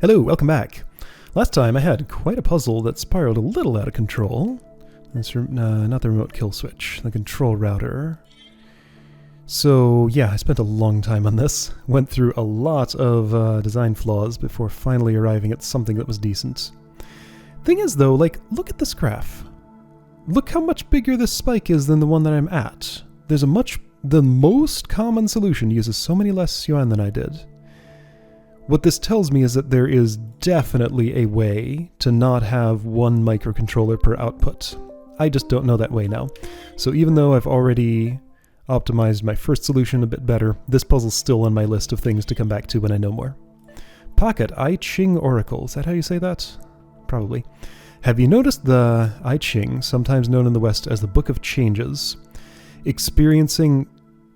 Hello, welcome back. Last time I had quite a puzzle that spiraled a little out of control. That's not the remote kill switch, the control router. So yeah, I spent a long time on this. Went through a lot of design flaws before finally arriving at something that was decent. Thing is though, like, look at this graph. Look how much bigger this spike is than the one that I'm at. The most common solution uses so many less yuan than I did. What this tells me is that there is definitely a way to not have one microcontroller per output. I just don't know that way now. So even though I've already optimized my first solution a bit better, this puzzle's still on my list of things to come back to when I know more. Pocket I Ching Oracle. Is that how you say that? Probably. Have you noticed the I Ching, sometimes known in the West as the Book of Changes, experiencing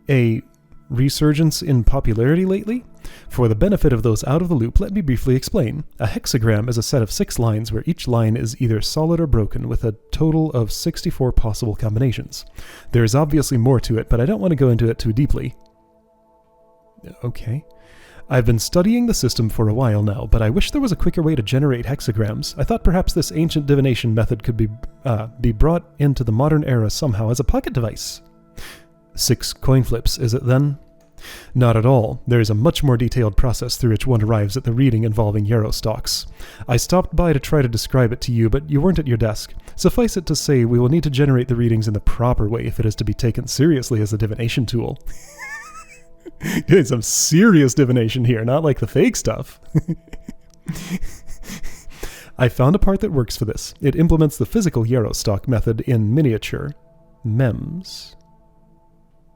a resurgence in popularity lately? For the benefit of those out of the loop, let me briefly explain. A hexagram is a set of 6 lines where each line is either solid or broken, with a total of 64 possible combinations. There is obviously more to it, but I don't want to go into it too deeply. Okay. I've been studying the system for a while now, but I wish there was a quicker way to generate hexagrams. I thought perhaps this ancient divination method could be brought into the modern era somehow as a pocket device. 6 coin flips, is it then? Not at all. There is a much more detailed process through which one arrives at the reading involving yarrow stalks. I stopped by to try to describe it to you, but you weren't at your desk. Suffice it to say, we will need to generate the readings in the proper way if it is to be taken seriously as a divination tool. Doing some serious divination here, not like the fake stuff. I found a part that works for this. It implements the physical yarrow stalk method in miniature. MEMS.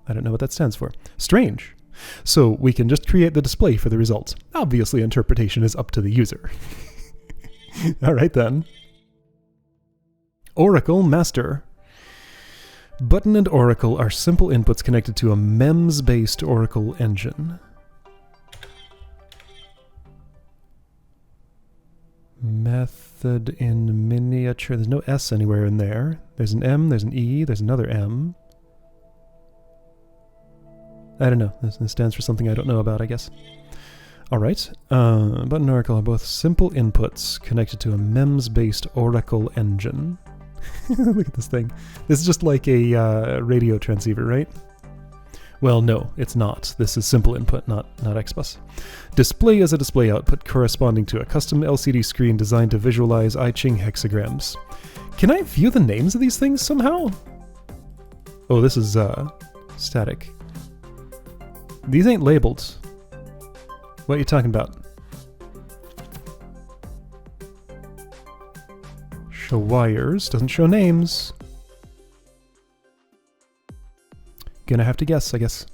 I don't know what that stands for. Strange. So we can just create the display for the result. Obviously, interpretation is up to the user. All right then. Oracle Master. Button and Oracle are simple inputs connected to a MEMS-based Oracle engine. Method in miniature. There's no S anywhere in there. There's an M, there's an E, there's another M. I don't know. This stands for something I don't know about, I guess. Alright. Button and Oracle are both simple inputs connected to a MEMS-based Oracle engine. Look at this thing. This is just like a radio transceiver, right? Well, no, it's not. This is simple input, not XBus. Display is a display output corresponding to a custom LCD screen designed to visualize I Ching hexagrams. Can I view the names of these things somehow? Oh, this is static. These ain't labeled. What are you talking about? Show wires, doesn't show names. Gonna have to guess, I guess.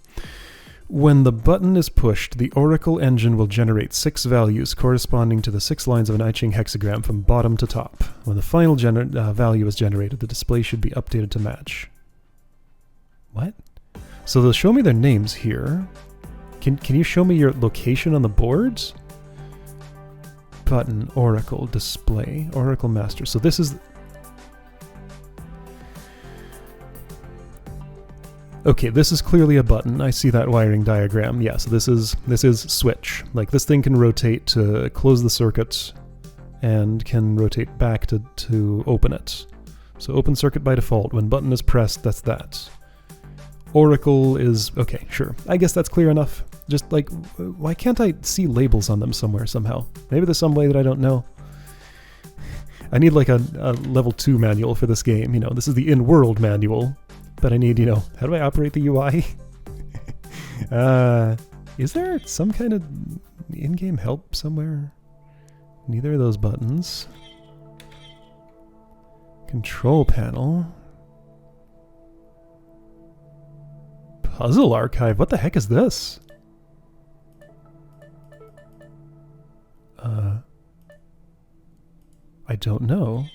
When the button is pushed, the Oracle engine will generate 6 values corresponding to the 6 lines of an I Ching hexagram from bottom to top. When the final value is generated, the display should be updated to match. What? So they'll show me their names here. Can you show me your location on the boards? Button, Oracle, display, Oracle Master. So this is... Okay, this is clearly a button. I see that wiring diagram. Yeah, so this is switch. Like, this thing can rotate to close the circuit and can rotate back to open it. So open circuit by default. When button is pressed, that's that. Oracle is... Okay, sure. I guess that's clear enough. Just like, why can't I see labels on them somewhere somehow? Maybe there's some way that I don't know. I need like a level 2 manual for this game. You know, this is the in-world manual. But I need, you know, how do I operate the UI? Is there some kind of in-game help somewhere? Neither of those buttons. Control panel. Puzzle archive. What the heck is this? I don't know.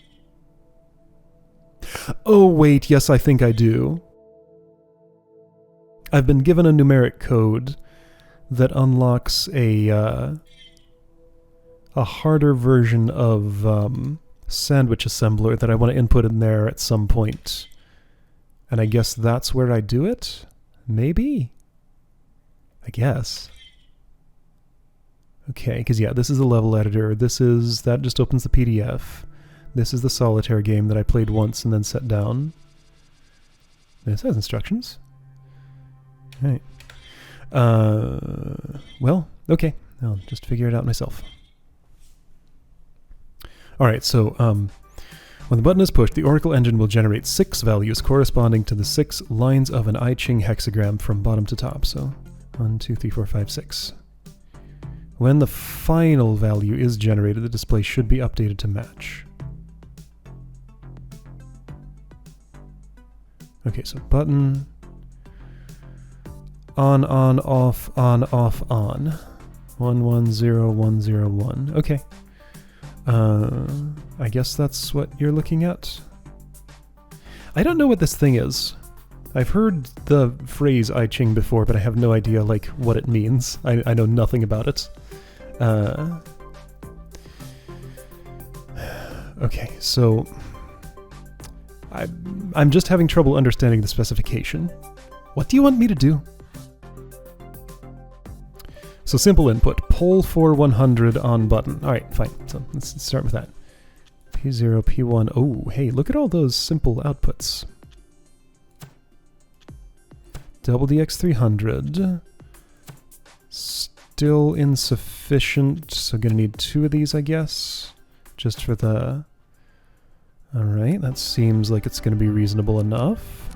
Oh wait, yes, I think I do. I've been given a numeric code that unlocks a harder version of sandwich assembler that I want to input in there at some point. And I guess that's where I do it? Maybe? I guess. Okay, because yeah, this is the level editor. That just opens the PDF. This is the solitaire game that I played once and then set down. This has instructions. All right. Well, okay. I'll just figure it out myself. All right, so when the button is pushed, the Oracle engine will generate 6 values corresponding to the 6 lines of an I Ching hexagram from bottom to top. So 1, 2, 3, 4, 5, 6. When the final value is generated, the display should be updated to match. Okay, so button, on, off, on, off, on. 1, 1, 0, 1, 0, 1. Okay. I guess that's what you're looking at. I don't know what this thing is. I've heard the phrase I Ching before, but I have no idea like what it means. I know nothing about it. Okay, so I'm just having trouble understanding the specification. What do you want me to do? So simple input, poll for 100 on button. All right, fine. So let's start with that. P0, P1. Oh, hey, look at all those simple outputs. Double DX300. Still insufficient, so gonna need 2 of these, I guess. Just for the... All right, that seems like it's gonna be reasonable enough.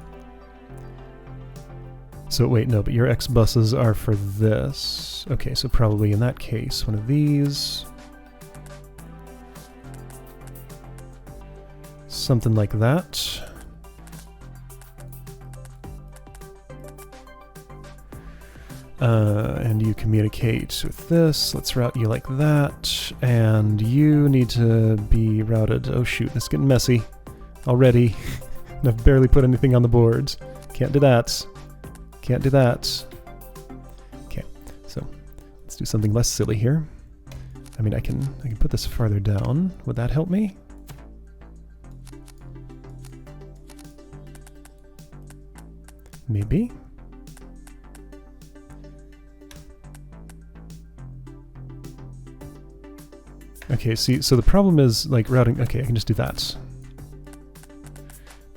So wait, no, but your X buses are for this. Okay, so probably in that case, one of these. Something like that. And you communicate with this. Let's route you like that. And you need to be routed. Oh shoot, this is getting messy already. And I've barely put anything on the board. Can't do that. Can't do that. Okay, so let's do something less silly here. I mean, I can put this farther down. Would that help me? Maybe. Okay, see, so the problem is like routing. Okay, I can just do that.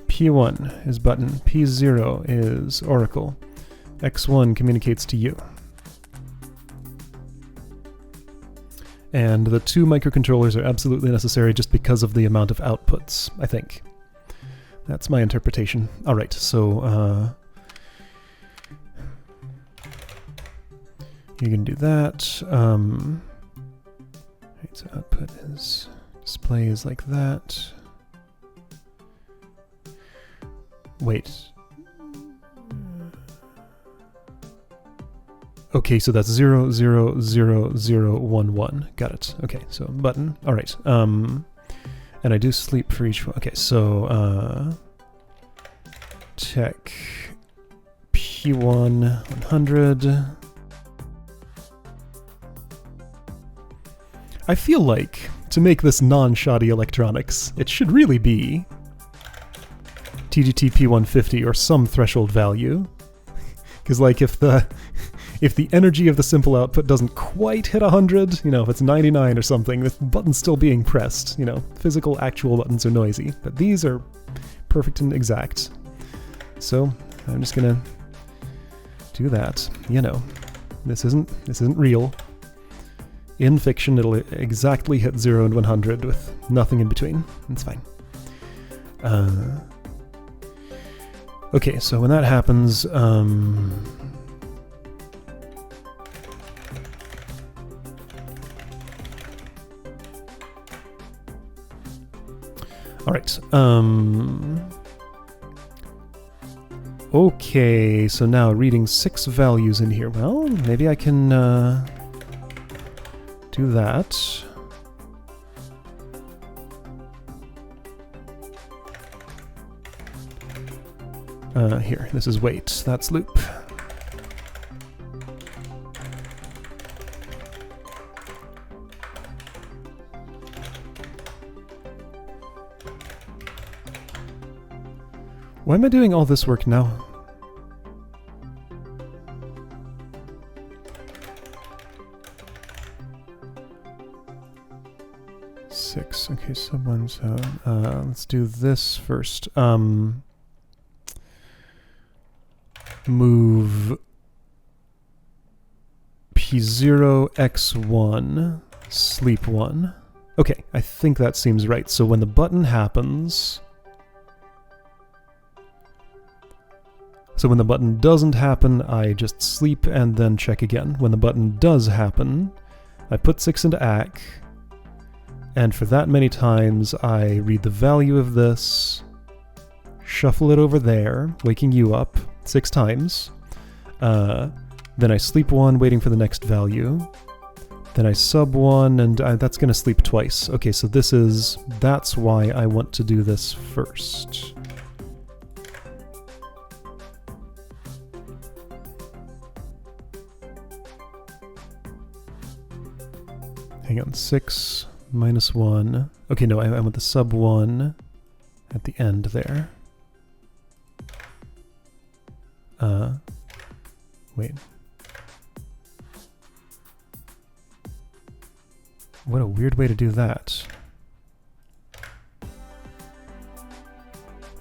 P1 is button, P0 is Oracle, X1 communicates to you. And the 2 microcontrollers are absolutely necessary just because of the amount of outputs, I think. That's my interpretation. All right, so you can do that. Right, so output is, display is like that. Wait. Okay, so that's 0, 0, 0, 0, 1, 1. Got it. Okay, so button. All right. And I do sleep for each one. Okay, so check P1 100. I feel like to make this non-shoddy electronics, it should really be TGT P150 or some threshold value. Because like if the energy of the simple output doesn't quite hit 100, you know, if it's 99 or something, the button's still being pressed. You know, physical actual buttons are noisy, but these are perfect and exact. So I'm just gonna do that. You know, this isn't real. In fiction, it'll exactly hit 0 and 100 with nothing in between. It's fine. Okay, so when that happens, all right. Okay, so now reading 6 values in here. Well, maybe I can do that. Here, this is wait. That's loop. Why am I doing all this work now? 6. Okay, sub 1, so let's do this first. Move P0, X1, sleep 1. Okay, I think that seems right. So when the button happens... So when the button doesn't happen, I just sleep and then check again. When the button does happen, I put 6 into AC, and for that many times I read the value of this, shuffle it over there, waking you up 6 times, then I sleep 1, waiting for the next value, then I sub 1, and that's going to sleep twice. Okay, so that's why I want to do this first. Hang on, 6 minus 1. Okay, no, I want the sub 1 at the end there. Wait. What a weird way to do that.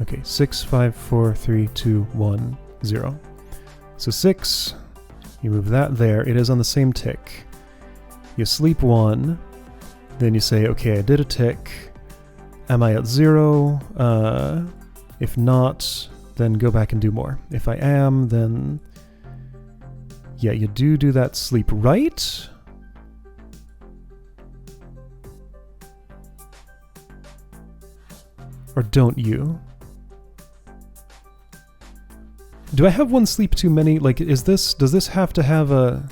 Okay, 6, 5, 4, 3, 2, 1, 0. So 6, you move that there. It is on the same tick. You sleep 1, then you say, okay, I did a tick. Am I at 0? If not, then go back and do more. If I am, then... Yeah, you do that sleep, right? Or don't you? Do I have one sleep too many? Like, does this have to have a...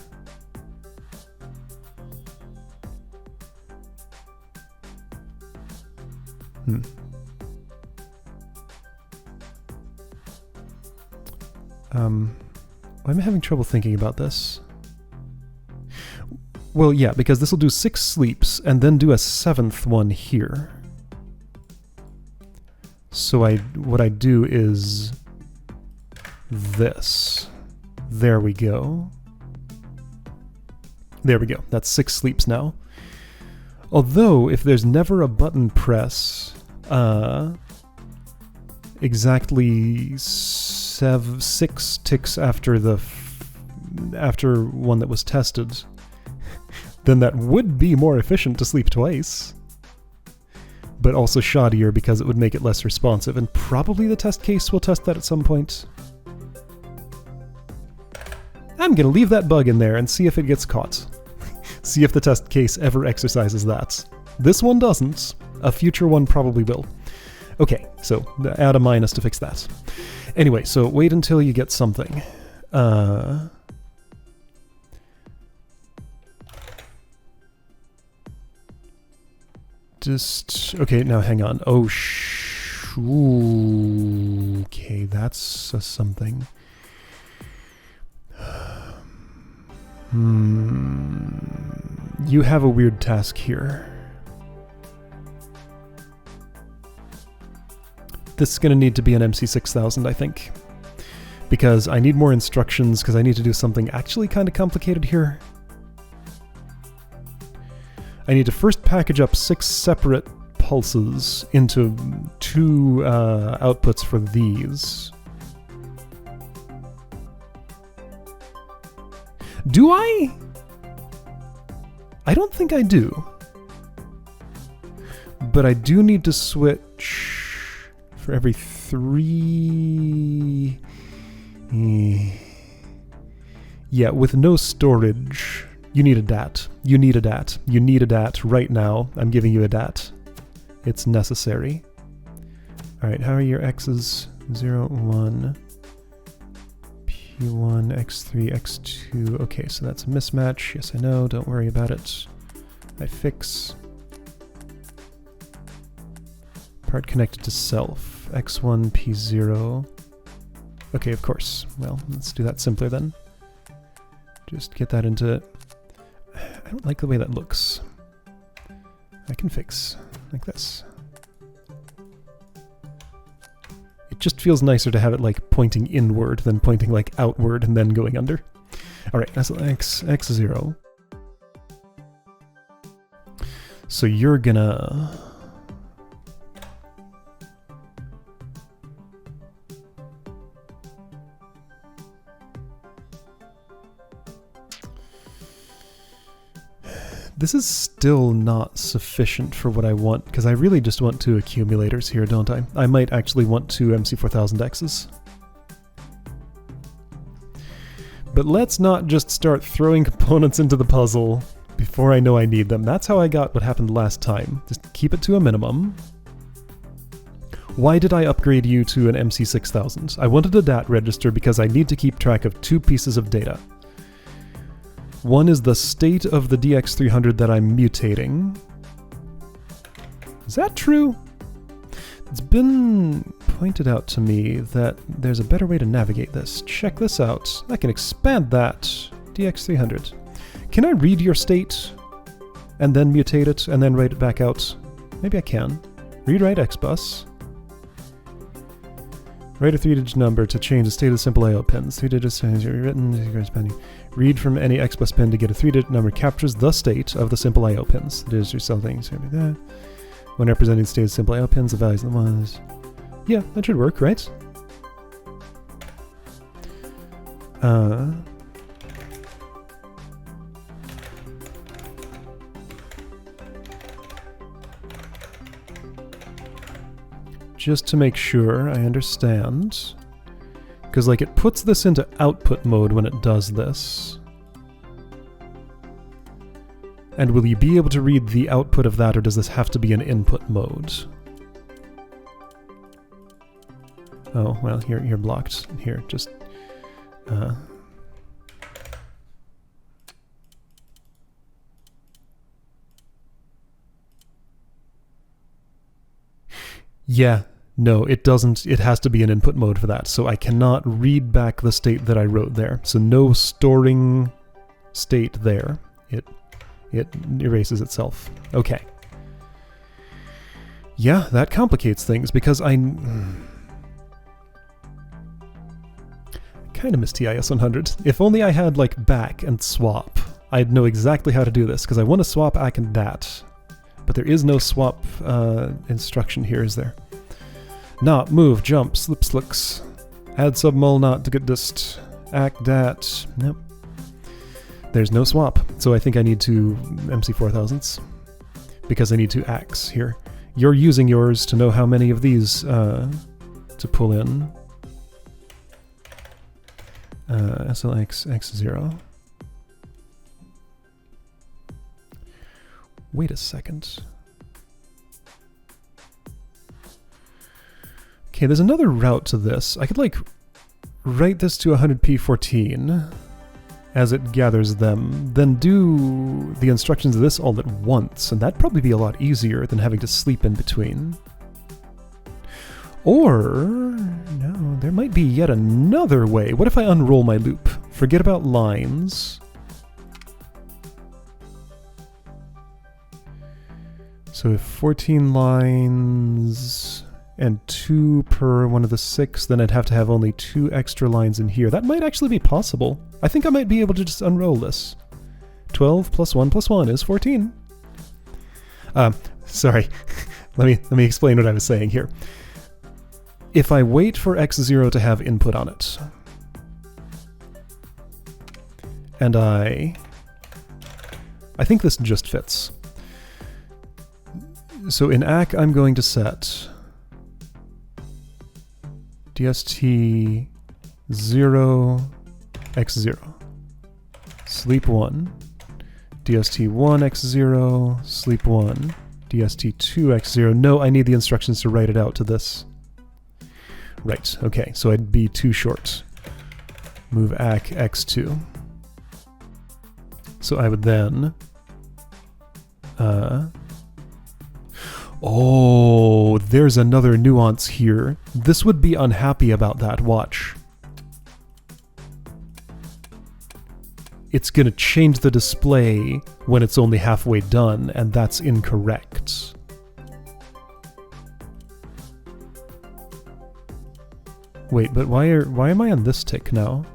I'm having trouble thinking about this. Well, yeah, because this will do 6 sleeps and then do a 7th one here. So what I do is this. There we go. There we go. That's 6 sleeps now. Although, if there's never a button press, exactly 6 ticks after after one that was tested, then that would be more efficient to sleep twice. But also shoddier because it would make it less responsive, and probably the test case will test that at some point. I'm gonna leave that bug in there and see if it gets caught. See if the test case ever exercises that. This one doesn't. A future one probably will. Okay, so add a minus to fix that. Anyway, so wait until you get something. Okay, now hang on. Oh, okay, that's something. You have a weird task here. This is going to need to be an MC6000, I think. Because I need more instructions, because I need to do something actually kind of complicated here. I need to first package up 6 separate pulses into 2 outputs for these. Do I? I don't think I do. But I do need to switch for every 3... Yeah, with no storage, you need a DAT. You need a DAT. You need a DAT right now. I'm giving you a DAT. It's necessary. Alright, how are your X's? 0, 1, P1, X3, X2. Okay, so that's a mismatch. Yes, I know. Don't worry about it. I fix. Part connected to self. X1, P0. Okay, of course. Well, let's do that simpler then. Just get that into... I don't like the way that looks. I can fix like this. It just feels nicer to have it like pointing inward than pointing like outward and then going under. Alright, that's X0. So you're gonna... This is still not sufficient for what I want, because I really just want 2 accumulators here, don't I? I might actually want 2 MC4000Xs. But let's not just start throwing components into the puzzle before I know I need them. That's how I got what happened last time. Just keep it to a minimum. Why did I upgrade you to an MC6000? I wanted a DAT register because I need to keep track of 2 pieces of data. One is the state of the DX300 that I'm mutating. Is that true? It's been pointed out to me that there's a better way to navigate this. Check this out. I can expand that. DX300. Can I read your state and then mutate it and then write it back out? Maybe I can. Read write XBus. Write a 3-digit number to change the state of the simple I/O pins. 3 digits is written. Read from any XBus pin to get a 3-digit number captures the state of the simple I/O pins. It is your cell things. When representing the state of simple I/O pins, the values of the ones. Yeah, that should work, right? Just to make sure I understand. Because, like, it puts this into output mode when it does this. And will you be able to read the output of that, or does this have to be an input mode? Oh, well, you're blocked. Here, just... Yeah, no, it doesn't. It has to be an input mode for that, so I cannot read back the state that I wrote there. So no storing state there. It erases itself. Okay. Yeah, that complicates things, because I kind of miss TIS 100. If only I had, like, back and swap, I'd know exactly how to do this, because I want to swap ACK and DAT. But there is no swap instruction here, is there? Not, move, jump, slip, slicks. Add submul not to get dist. ACK, DAT. Nope. There's no swap, so I think I need 2 MC4000s. Because I need 2 ACKs here. You're using yours to know how many of these to pull in. SLX X0. Wait a second. Okay, there's another route to this. I could, like, write this to 100p14 as it gathers them, then do the instructions of this all at once, and that'd probably be a lot easier than having to sleep in between. Or, no, there might be yet another way. What if I unroll my loop? Forget about lines. So if 14 lines and 2 per one of the 6, then I'd have to have only 2 extra lines in here. That might actually be possible. I think I might be able to just unroll this. 12 plus 1 plus 1 is 14. Sorry. let me explain what I was saying here. If I wait for X0 to have input on it, and I think this just fits. So in ACK, I'm going to set DST 0 X0 sleep 1, DST 1 X0 sleep 1, DST 2 X0. No, I need the instructions to write it out to this. Right, okay, so I'd be too short. Move ACK X2. So I would then... Oh, there's another nuance here. This would be unhappy about that, watch. It's gonna change the display when it's only halfway done, and that's incorrect. Wait, but why am I on this tick now?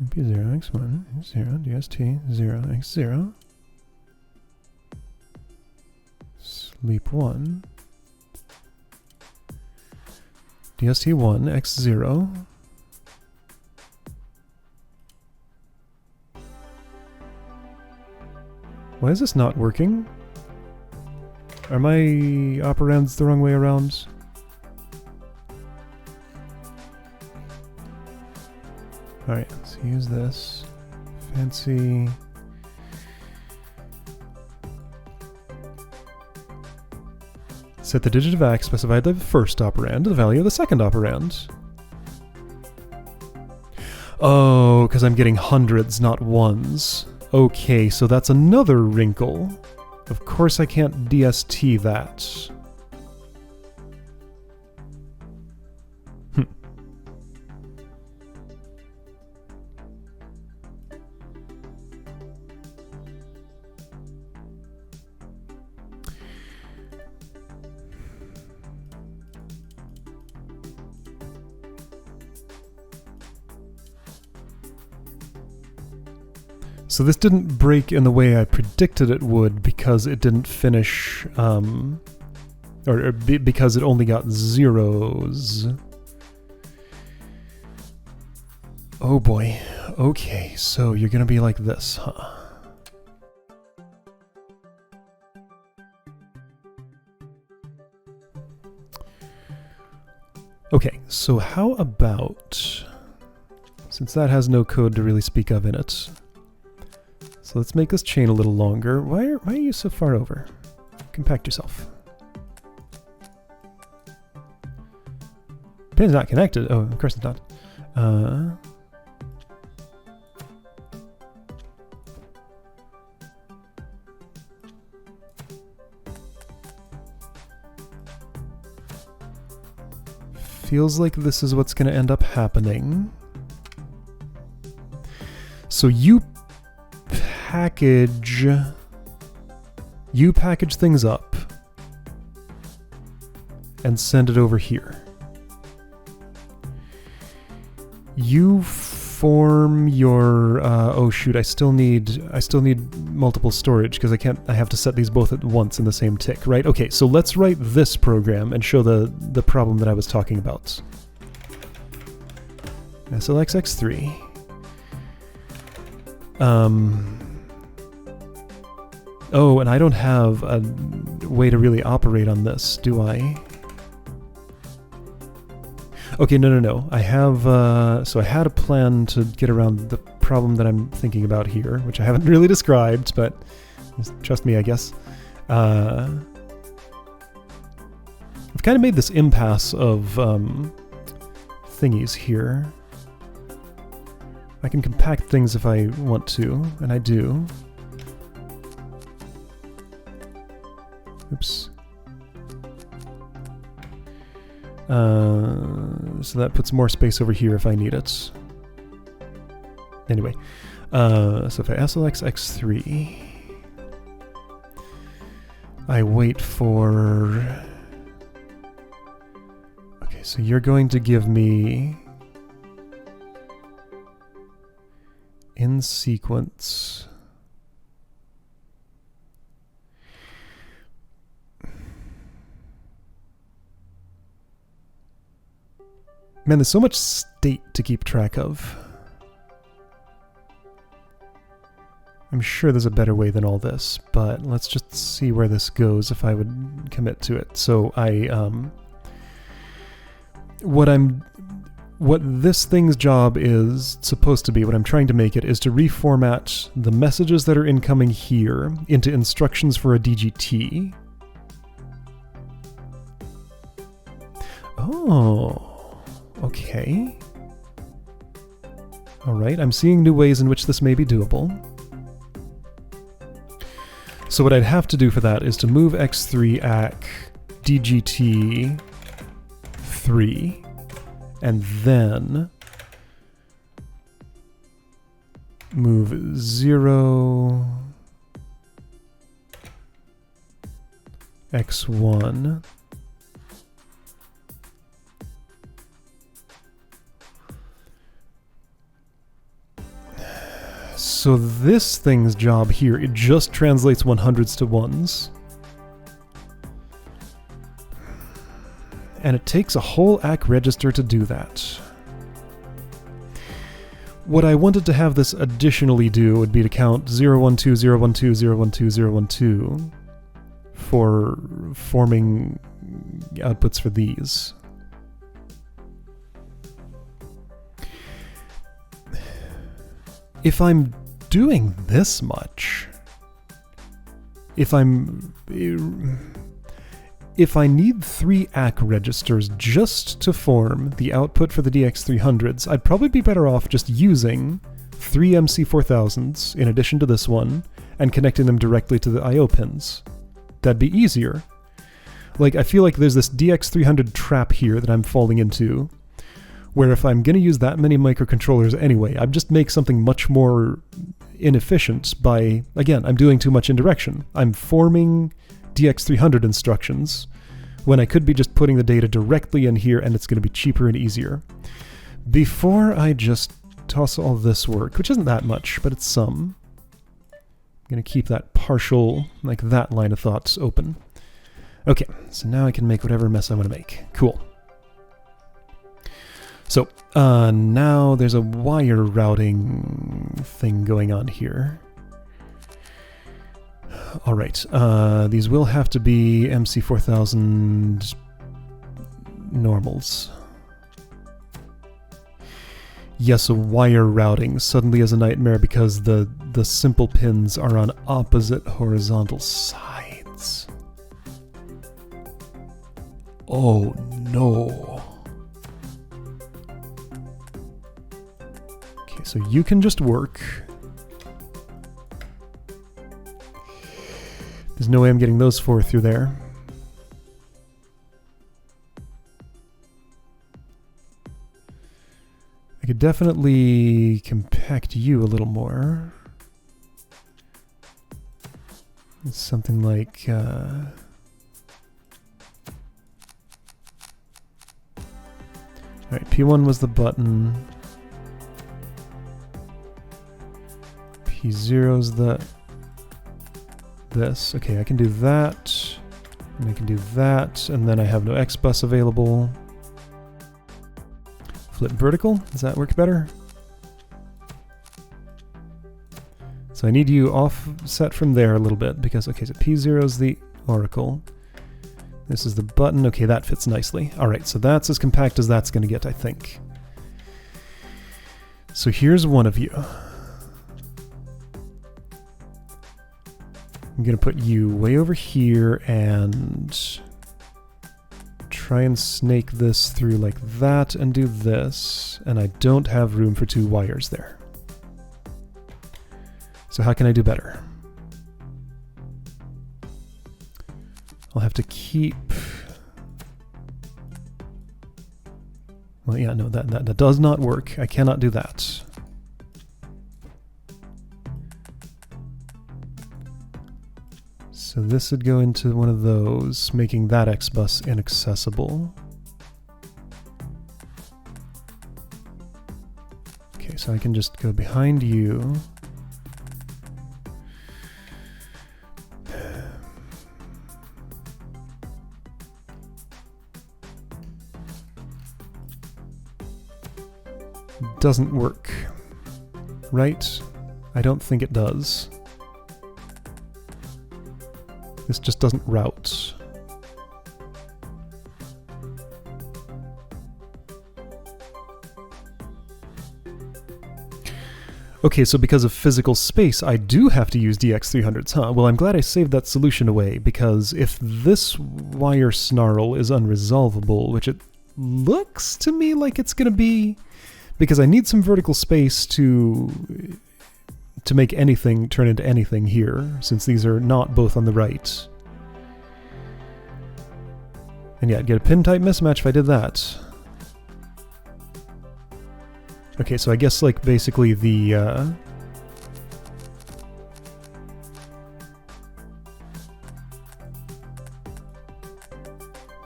MP0, x1, x0, DST, 0, x0. Sleep 1. DST 1, x0. Why is this not working? Are my operands the wrong way around? Alright, let's use this. Fancy. Set the digit of x specified the first operand to the value of the second operand. Oh, because I'm getting hundreds, not ones. Okay, so that's another wrinkle. Of course I can't DST that. So this didn't break in the way I predicted it would because it didn't finish, because it only got zeros. Oh boy. Okay, so you're gonna be like this, huh? Okay, so how about, since that has no code to really speak of in it, so let's make this chain a little longer. Why are you so far over? Compact yourself. Pin's not connected. Oh, of course it's not. Feels like this is what's going to end up happening. So you package things up and send it over here. You form your oh shoot, I still need multiple storage because I have to set these both at once in the same tick, right? Okay, so let's write this program and show the problem that I was talking about. SLXX3. Oh, and I don't have a way to really operate on this, do I? Okay, no. I have, so I had a plan to get around the problem that I'm thinking about here, which I haven't really described, but trust me, I guess. I've kind of made this impasse of thingies here. I can compact things if I want to, and I do. Oops. So that puts more space over here if I need it. Anyway, so if I SLX X3, I wait for... Okay, so you're going to give me in sequence. Man, there's so much state to keep track of. I'm sure there's a better way than all this, but let's just see where this goes if I would commit to it. So what this thing's job is supposed to be, what I'm trying to make it, is to reformat the messages that are incoming here into instructions for a DGT. Oh. Okay. Alright, I'm seeing new ways in which this may be doable. So what I'd have to do for that is to move X3 ACK DGT 3, and then move 0 X1 So this thing's job here, it just translates 100s to 1s. And it takes a whole ACK register to do that. What I wanted to have this additionally do would be to count 012, 012, 012, 012 for forming outputs for these. If I'm doing this much, if I need 3 ACK registers just to form the output for the DX300s, I'd probably be better off just using 3 MC4000s in addition to this one and connecting them directly to the I/O pins. That'd be easier. Like, I feel like there's this DX300 trap here that I'm falling into, where if I'm going to use that many microcontrollers anyway, I'd just make something much more inefficient by, again, I'm doing too much indirection. I'm forming DX300 instructions when I could be just putting the data directly in here and it's going to be cheaper and easier. Before I just toss all this work, which isn't that much, but it's some, I'm going to keep that partial, like that line of thoughts open. Okay, so now I can make whatever mess I want to make. Cool. So, now there's a wire routing thing going on here. Alright, these will have to be MC4000 normals. Yes, a wire routing suddenly is a nightmare because the simple pins are on opposite horizontal sides. Oh no. Okay, so you can just work. There's no way I'm getting those 4 through there. I could definitely compact you a little more. It's something like... Alright, P1 was the button. P0's the... this. Okay, I can do that, and I can do that, and then I have no X bus available. Flip vertical, does that work better? So I need you offset from there a little bit, because, okay, so P0 is the oracle. This is the button. Okay, that fits nicely. Alright, so that's as compact as that's going to get, I think. So here's one of you. I'm going to put you way over here and try and snake this through like that and do this, and I don't have room for 2 wires there. So how can I do better? I'll have to keep... Well, yeah, no, that does not work. I cannot do that. So this would go into one of those, making that X bus inaccessible. Okay, so I can just go behind you. Doesn't work, right? I don't think it does. This just doesn't route. Okay, so because of physical space, I do have to use DX300s, huh? Well, I'm glad I saved that solution away, because if this wire snarl is unresolvable, which it looks to me like it's going to be, because I need some vertical space to make anything turn into anything here, since these are not both on the right. And yeah, I'd get a pin type mismatch if I did that. Okay, so I guess like basically the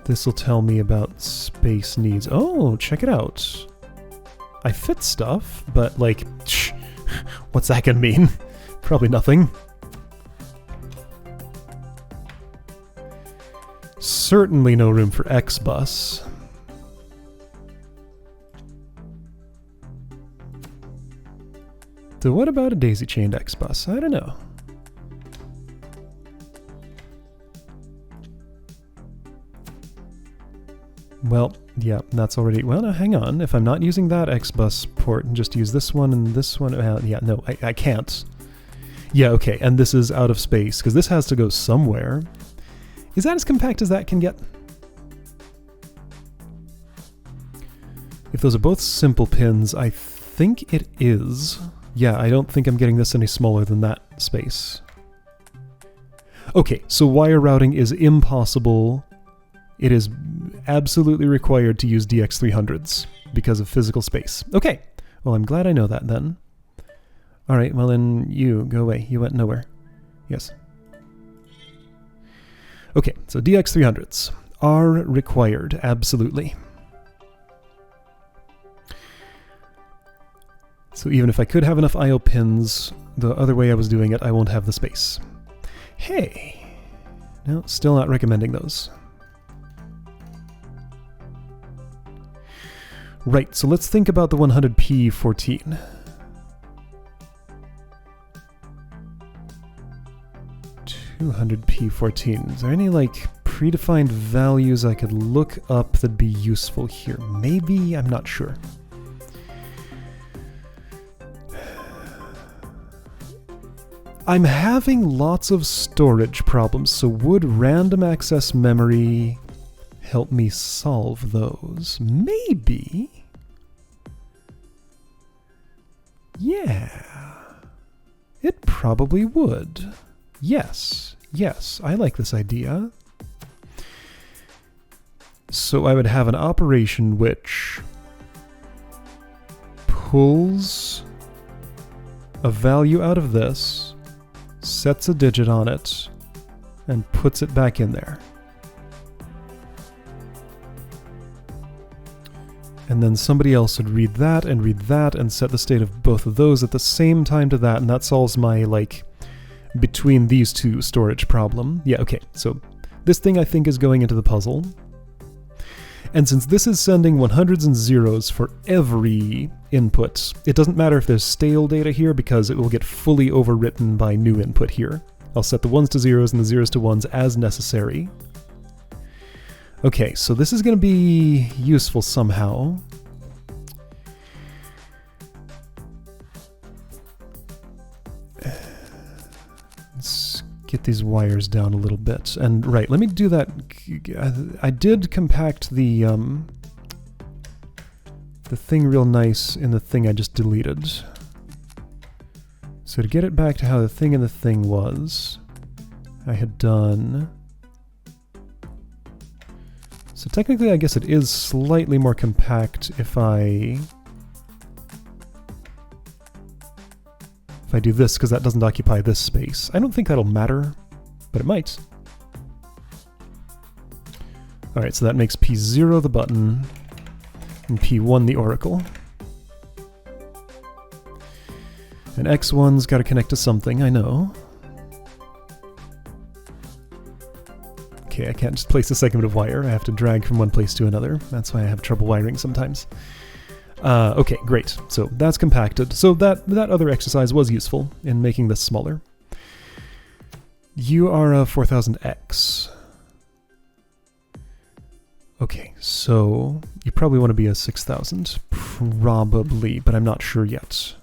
this will tell me about space needs. Oh, check it out. I fit stuff, but like What's that gonna mean? Probably nothing. Certainly no room for X-bus. So what about a daisy-chained X-bus? I don't know. Well, yeah, that's already... Well, no, hang on. If I'm not using that X-bus port and just use this one and this one... yeah, no, I can't. Yeah, okay, and this is out of space, because this has to go somewhere. Is that as compact as that can get? If those are both simple pins, I think it is. Yeah, I don't think I'm getting this any smaller than that space. Okay, so wire routing is impossible. It is absolutely required to use DX300s because of physical space. Okay, well, I'm glad I know that then. All right, well then you go away. You went nowhere. Yes. Okay, so DX300s are required, absolutely. So even if I could have enough I/O pins, the other way I was doing it, I won't have the space. Hey! No, still not recommending those. Right, so let's think about the 100p14. $200p14. Is there any, like, predefined values I could look up that'd be useful here? Maybe? I'm not sure. I'm having lots of storage problems, so would random access memory help me solve those? Maybe? Yeah. It probably would. Yes. Yes, I like this idea. So I would have an operation which pulls a value out of this, sets a digit on it, and puts it back in there. And then somebody else would read that and set the state of both of those at the same time to that, and that solves my, like, between these two storage problem. Yeah, okay, so this thing I think is going into the puzzle. And since this is sending 100s and zeros for every input, it doesn't matter if there's stale data here because it will get fully overwritten by new input here. I'll set the 1s to zeros and the zeros to 1s as necessary. Okay, so this is going to be useful somehow. Let's get these wires down a little bit. And right, let me do that. I did compact the thing real nice in the thing I just deleted. So to get it back to how the thing in the thing was, I had done... So technically, I guess it is slightly more compact if I do this, because that doesn't occupy this space. I don't think that'll matter, but it might. Alright, so that makes P0 the button, and P1 the oracle. And X1's got to connect to something, I know. Okay, I can't just place a segment of wire. I have to drag from one place to another. That's why I have trouble wiring sometimes. Okay, great. So that's compacted. So that other exercise was useful in making this smaller. You are a 4000X. Okay, so you probably want to be a 6000. Probably, but I'm not sure yet.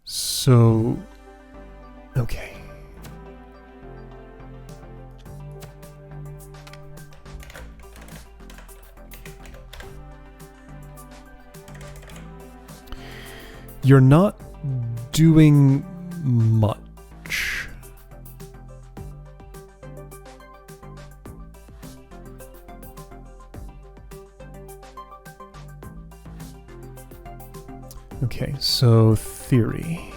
So, okay. You're not doing much. Okay, so theory.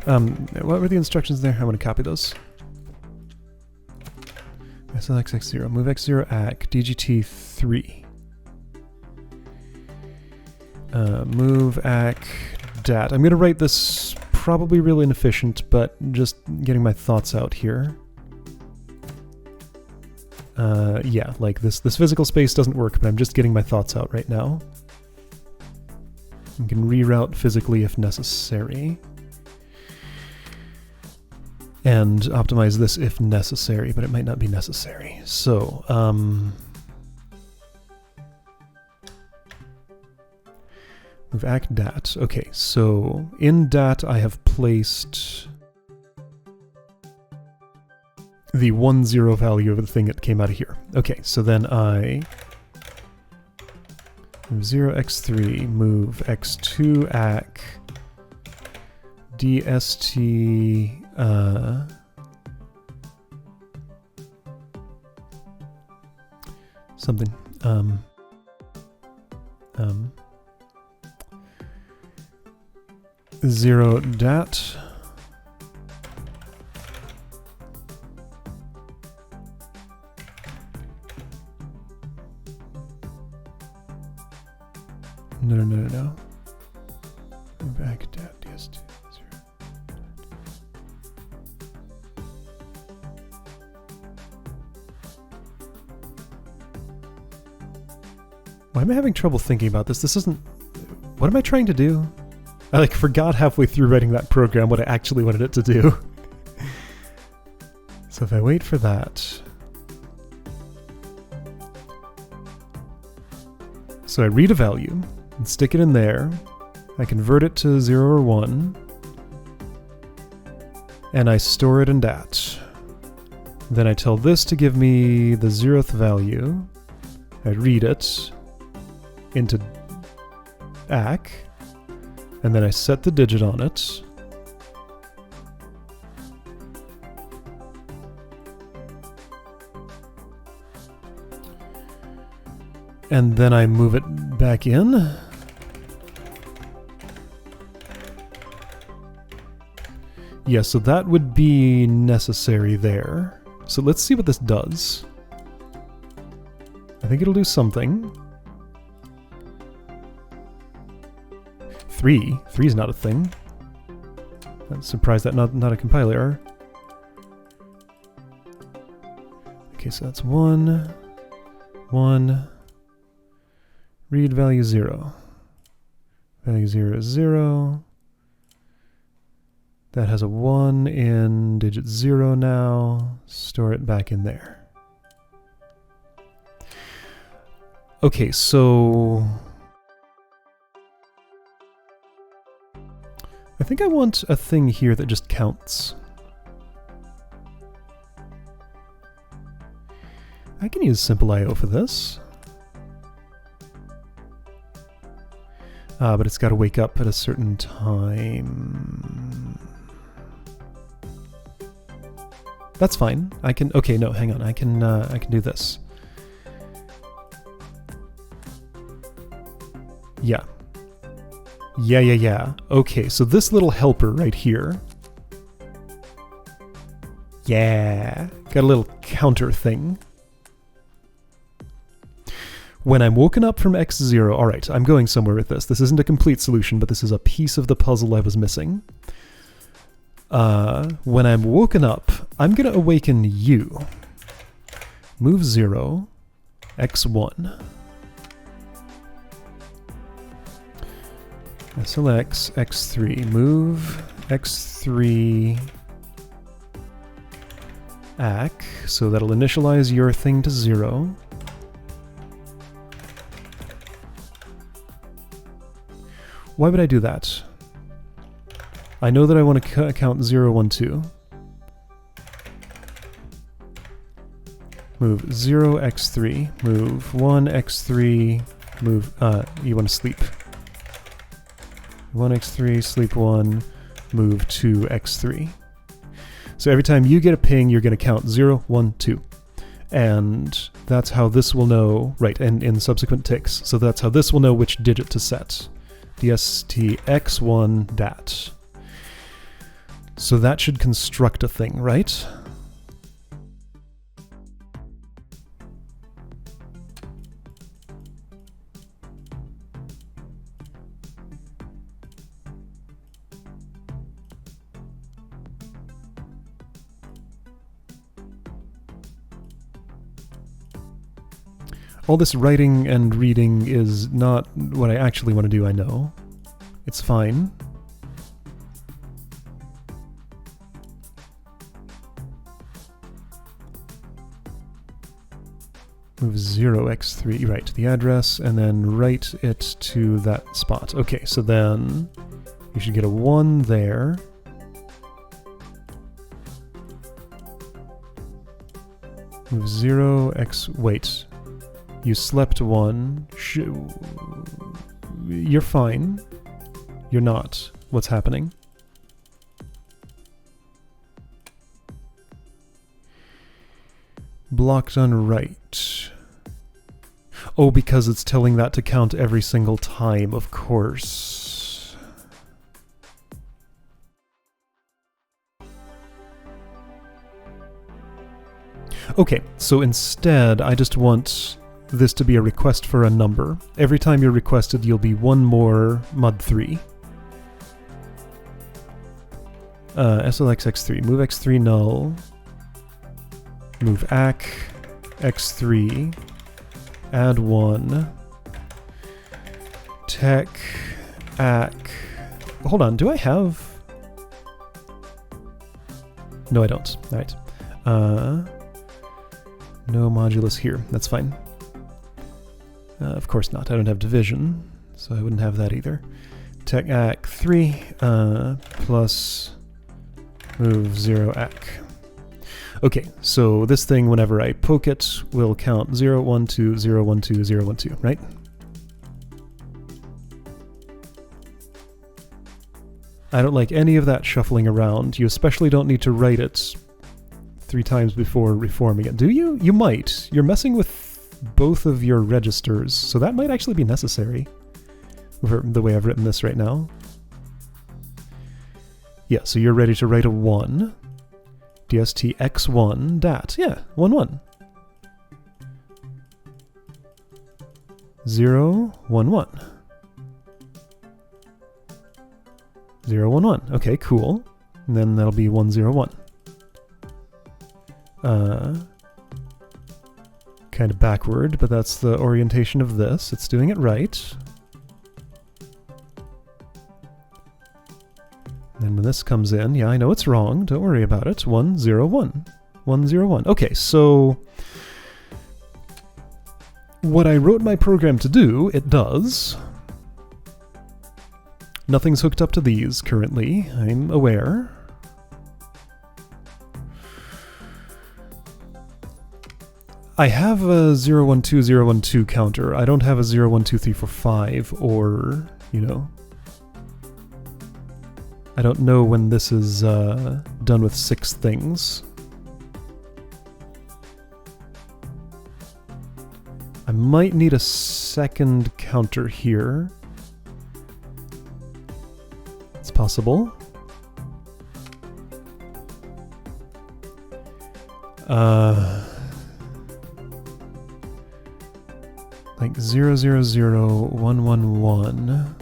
What were the instructions there? I want to copy those. SLX X0, move X0 ACK, DGT 3. Move ACK DAT. I'm going to write this probably really inefficient, but just getting my thoughts out here. Yeah, like this physical space doesn't work, but I'm just getting my thoughts out right now. You can reroute physically if necessary. And optimize this if necessary, but it might not be necessary. So, move ACK DAT. Okay, so in DAT I have placed the 1-0 value of the thing that came out of here. Okay, so then I move 0x3, move x2 ACK, DST, something, 0 DAT, no. Back DAT, DS2, 0. Why am I having trouble thinking about this? This isn't... What am I trying to do? I like forgot halfway through writing that program what I actually wanted it to do. So if I wait for that... So I read a value and stick it in there. I convert it to 0 or 1. And I store it in DAT. Then I tell this to give me the 0th value. I read it into ACK. And then I set the digit on it. And then I move it back in. Yeah, so that would be necessary there. So let's see what this does. I think it'll do something. 3 is not a thing. I'm surprised that not a compiler error. Okay, so that's 1, 1. Read value 0. Value 0 is 0. That has a 1 in digit 0 now. Store it back in there. Okay, so... I think I want a thing here that just counts. I can use simple I/O for this. But it's got to wake up at a certain time. That's fine. I can. Okay, no, hang on. I can do this. Yeah. Yeah. Okay, so this little helper right here. Yeah, got a little counter thing. When I'm woken up from X0, all right, I'm going somewhere with this. This isn't a complete solution, but this is a piece of the puzzle I was missing. When I'm woken up, I'm going to awaken you. Move 0, X1. SLX, X3. Move X3 ACK, so that'll initialize your thing to 0. Why would I do that? I know that I want to count 0, 1, 2. Move 0, X3. Move 1, X3. Move, you want to sleep. 1, X3, sleep 1. Move 2, X3. So every time you get a ping, you're going to count 0, 1, 2. And that's how this will know, right, and in subsequent ticks. So that's how this will know which digit to set. DSTX1 DAT. So that should construct a thing, right? All this writing and reading is not what I actually want to do, I know. It's fine. Move 0x3, right, to the address, and then write it to that spot. Okay, so then you should get a 1 there. Move 0x, wait. You slept 1. You're fine. You're not. What's happening? Blocked on right. Oh, because it's telling that to count every single time, of course. Okay, so instead, I just want this to be a request for a number. Every time you're requested, you'll be 1 more mod 3. SLX x3, move x3 null, move ac x3, add 1, tech ac. Hold on, do I have? No, I don't. All right. No modulus here. That's fine. Of course not. I don't have division, so I wouldn't have that either. Tech ac 3 plus move 0 ac. Okay, so this thing, whenever I poke it, will count 0, 1, 2, 0, 1, 2, 0, 1, 2, right? I don't like any of that shuffling around. You especially don't need to write it 3 times before reforming it. Do you? You might. You're messing with both of your registers, so that might actually be necessary, for the way I've written this right now. Yeah, so you're ready to write a 1. DST x1 dat. Yeah, 1, 1. 0, 1, 1. 0, 1, 1. Okay, cool. And then that'll be 1, 0, 1. Kind of backward, but that's the orientation of this. It's doing it right. Then when this comes in, yeah, I know it's wrong. Don't worry about it. 1, 0, 1. 1, 0, 1. Okay, so what I wrote my program to do, it does. Nothing's hooked up to these currently, I'm aware. I have a 0, 1, 2, 0, 1, 2 counter. I don't have a 0, 1, 2, 3, 4, 5, or, you know. I don't know when this is done with 6 things. I might need a second counter here. It's possible. Like 0, 0, 0, 1, 1, 1.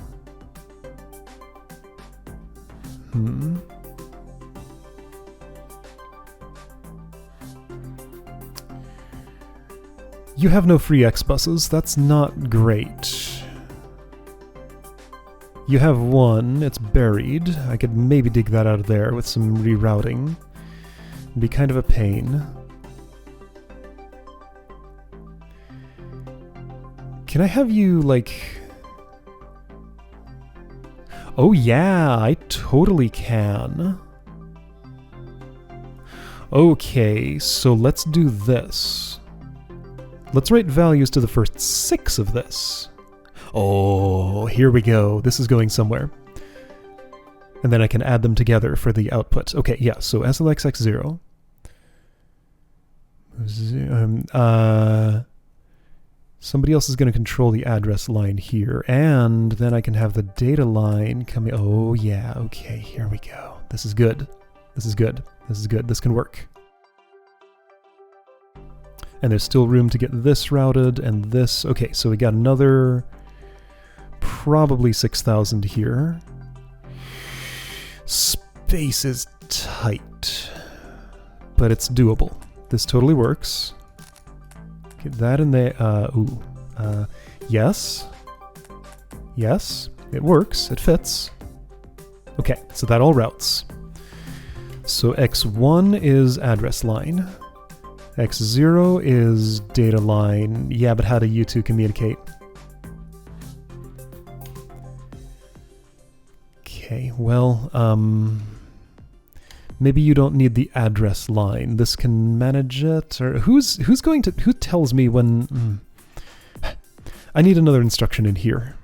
You have no free X buses. That's not great. You have 1. It's buried. I could maybe dig that out of there with some rerouting. It'd be kind of a pain. Can I have you, like... Oh yeah, I totally can. Okay, so let's do this. Let's write values to the first 6 of this. Oh, here we go. This is going somewhere. And then I can add them together for the output. Okay, yeah, so SLX x0. Somebody else is going to control the address line here, and then I can have the data line coming. Oh yeah, okay, here we go. This is good. This is good. This is good. This can work. And there's still room to get this routed and this. Okay, so we got another probably 6,000 here. Space is tight, but it's doable. This totally works. Get that in there. Yes. Yes, it works. It fits. Okay, so that all routes. So x1 is address line. x0 is data line. Yeah, but how do you two communicate? Okay, well, maybe you don't need the address line. This can manage it, or who tells me when? I need another instruction in here.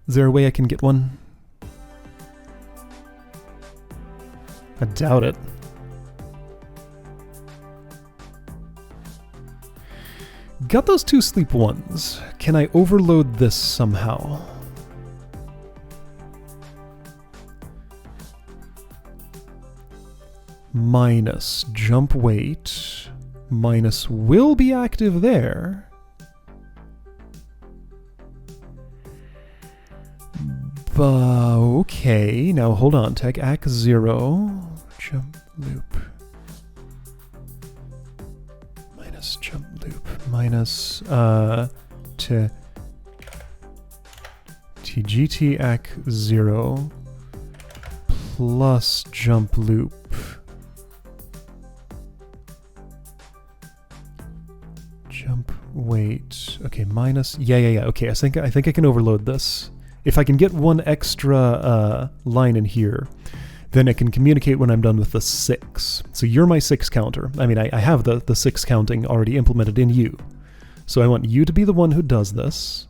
Is there a way I can get one? I doubt it. Got those two sleep ones. Can I overload this somehow? Minus jump weight. Minus will be active there. Okay, now hold on. Tech AC0. Jump loop. Minus jump loop. Minus to TGT AC0 plus jump loop. Jump weight. Okay, minus. Yeah. Okay, I think I can overload this. If I can get one extra line in here, then it can communicate when I'm done with the 6. So you're my 6 counter. I mean, I have the 6 counting already implemented in you. So I want you to be the one who does this.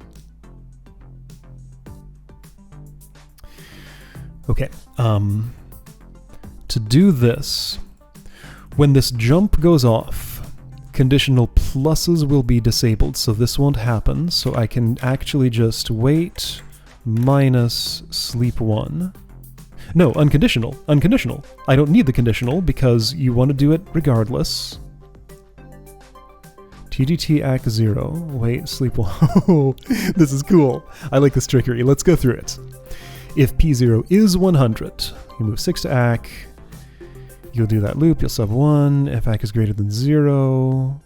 Okay. To do this, when this jump goes off, conditional pluses will be disabled, so this won't happen. So I can actually just wait minus sleep 1. No, unconditional. Unconditional. I don't need the conditional because you want to do it regardless. TGT AC0. Wait, sleep 1. This is cool. I like this trickery. Let's go through it. If P0 is 100, you move 6 to AC. You'll do that loop. You'll sub 1. If AC is greater than 0,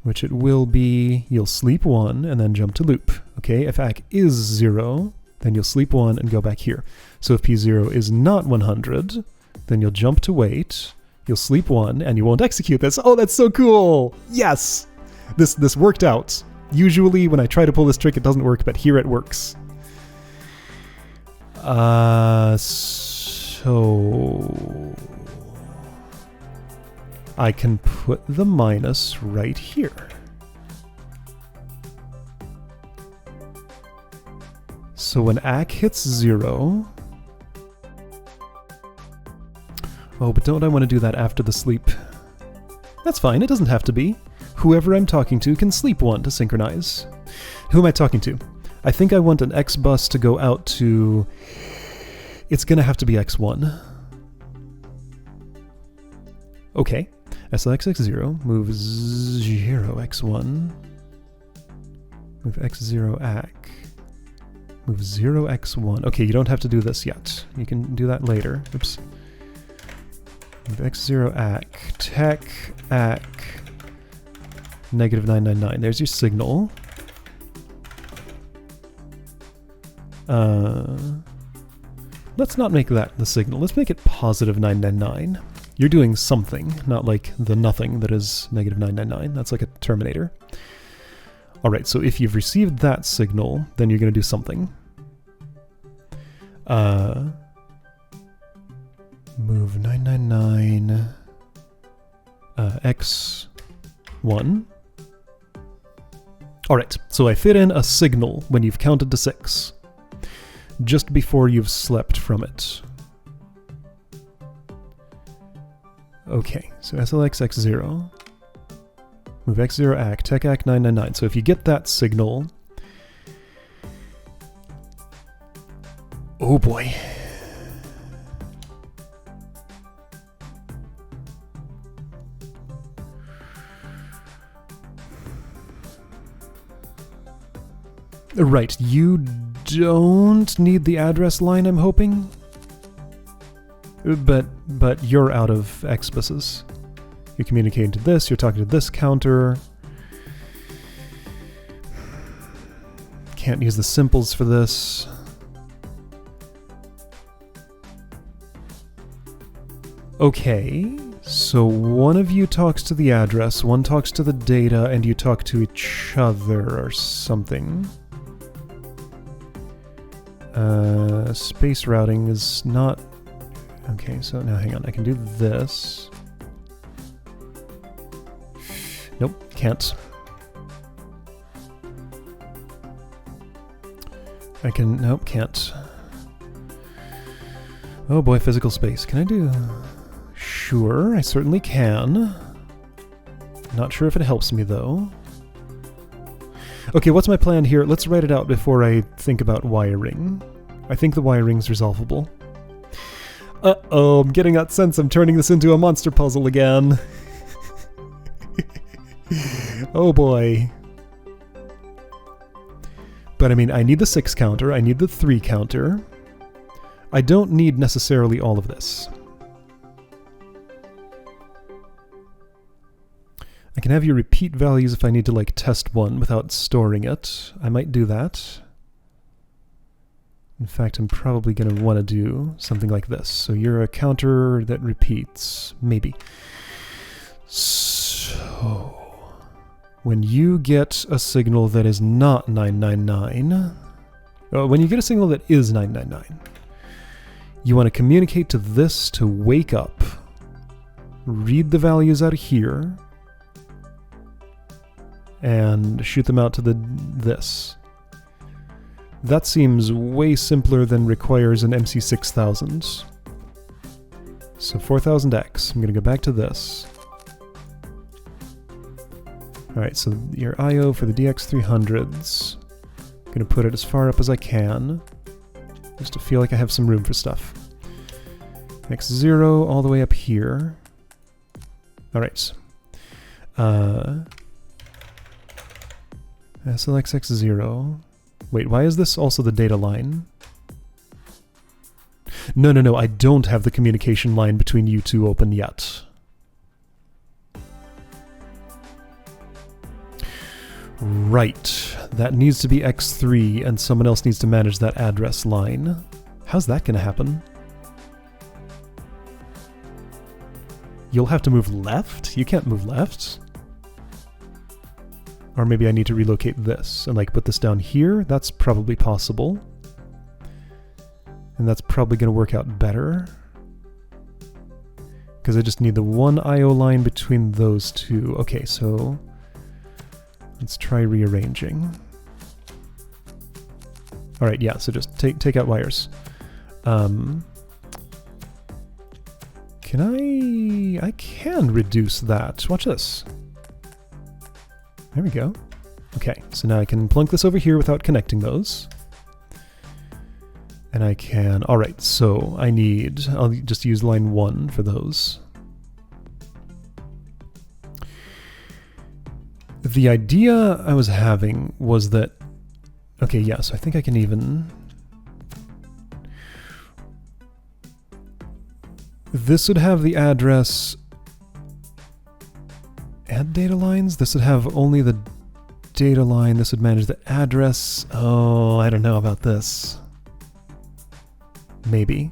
which it will be, you'll sleep 1 and then jump to loop. Okay, if AC is 0, then you'll sleep 1 and go back here. So if P0 is not 100, then you'll jump to wait, you'll sleep 1, and you won't execute this. Oh, that's so cool! Yes! This worked out. Usually when I try to pull this trick, it doesn't work, but here it works. So I can put the minus right here. So when AC hits 0... Oh, but don't I want to do that after the sleep? That's fine, it doesn't have to be. Whoever I'm talking to can sleep 1 to synchronize. Who am I talking to? I think I want an X bus to go out to... It's gonna have to be X1. Okay. SLX X0, move 0 X1. Move X0 AC. Move 0 X1. Okay, you don't have to do this yet. You can do that later. Oops. Move X0 AC. Tech AC. Negative 999. There's your signal. Let's not make that the signal. Let's make it positive 999. You're doing something, not like the nothing that is negative 999. That's like a terminator. All right, so if you've received that signal, then you're going to do something. Move 999 X1. All right, so I fit in a signal when you've counted to 6, just before you've slept from it. Okay, so SLX X0, move X0 AC, Tech AC 999. So if you get that signal... Oh boy. Right, you don't need the address line, I'm hoping? But you're out of X buses. You're communicating to this, you're talking to this counter. Can't use the simples for this. Okay, so one of you talks to the address, one talks to the data, and you talk to each other or something. Space routing is not... Okay, so now hang on, I can do this. Nope, can't. I can... Nope, can't. Oh boy, physical space. Can I do... Sure, I certainly can. Not sure if it helps me, though. Okay, what's my plan here? Let's write it out before I think about wiring. I think the wiring's resolvable. Uh-oh, I'm getting that sense I'm turning this into a monster puzzle again. Oh boy. But I mean, I need the 6 counter, I need the 3 counter. I don't need necessarily all of this. I can have you repeat values if I need to, like, test one without storing it. I might do that. In fact, I'm probably going to want to do something like this. So you're a counter that repeats. Maybe. So... when you get a signal that is not 999... when you get a signal that is 999, you want to communicate to this to wake up, read the values out of here, and shoot them out to this. That seems way simpler than requires an MC6000. So 4000X. I'm going to go back to this. Alright, so your I/O for the DX300s. I'm going to put it as far up as I can, just to feel like I have some room for stuff. X0 all the way up here. Alright. SLX X0. Wait, why is this also the data line? No, I don't have the communication line between you two open yet. Right. That needs to be X3, and someone else needs to manage that address line. How's that gonna happen? You'll have to move left? You can't move left. Or maybe I need to relocate this and, like, put this down here. That's probably possible. And that's probably going to work out better. Because I just need the one I/O line between those two. Okay, so let's try rearranging. Alright, yeah, so just take out wires. Can I can reduce that. Watch this. There we go. Okay, so now I can plunk this over here without connecting those. And I can... Alright, so I'll just use line 1 for those. The idea I was having was that... Okay, yeah, so I think I can even... This would have the address... Add data lines? This would have only the data line. This would manage the address. Oh, I don't know about this. Maybe.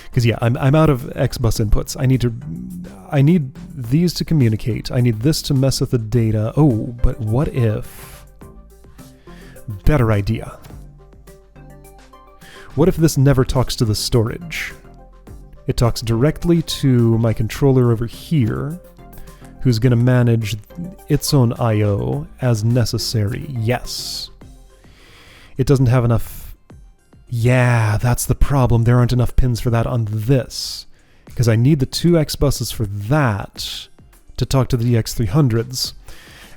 Because yeah, I'm out of X-bus inputs. I need these to communicate. I need this to mess with the data. Oh, but what if... Better idea. What if this never talks to the storage? It talks directly to my controller over here, who's going to manage its own I/O as necessary. Yes. It doesn't have enough... Yeah, that's the problem. There aren't enough pins for that on this. Because I need the 2 X buses for that to talk to the DX300s.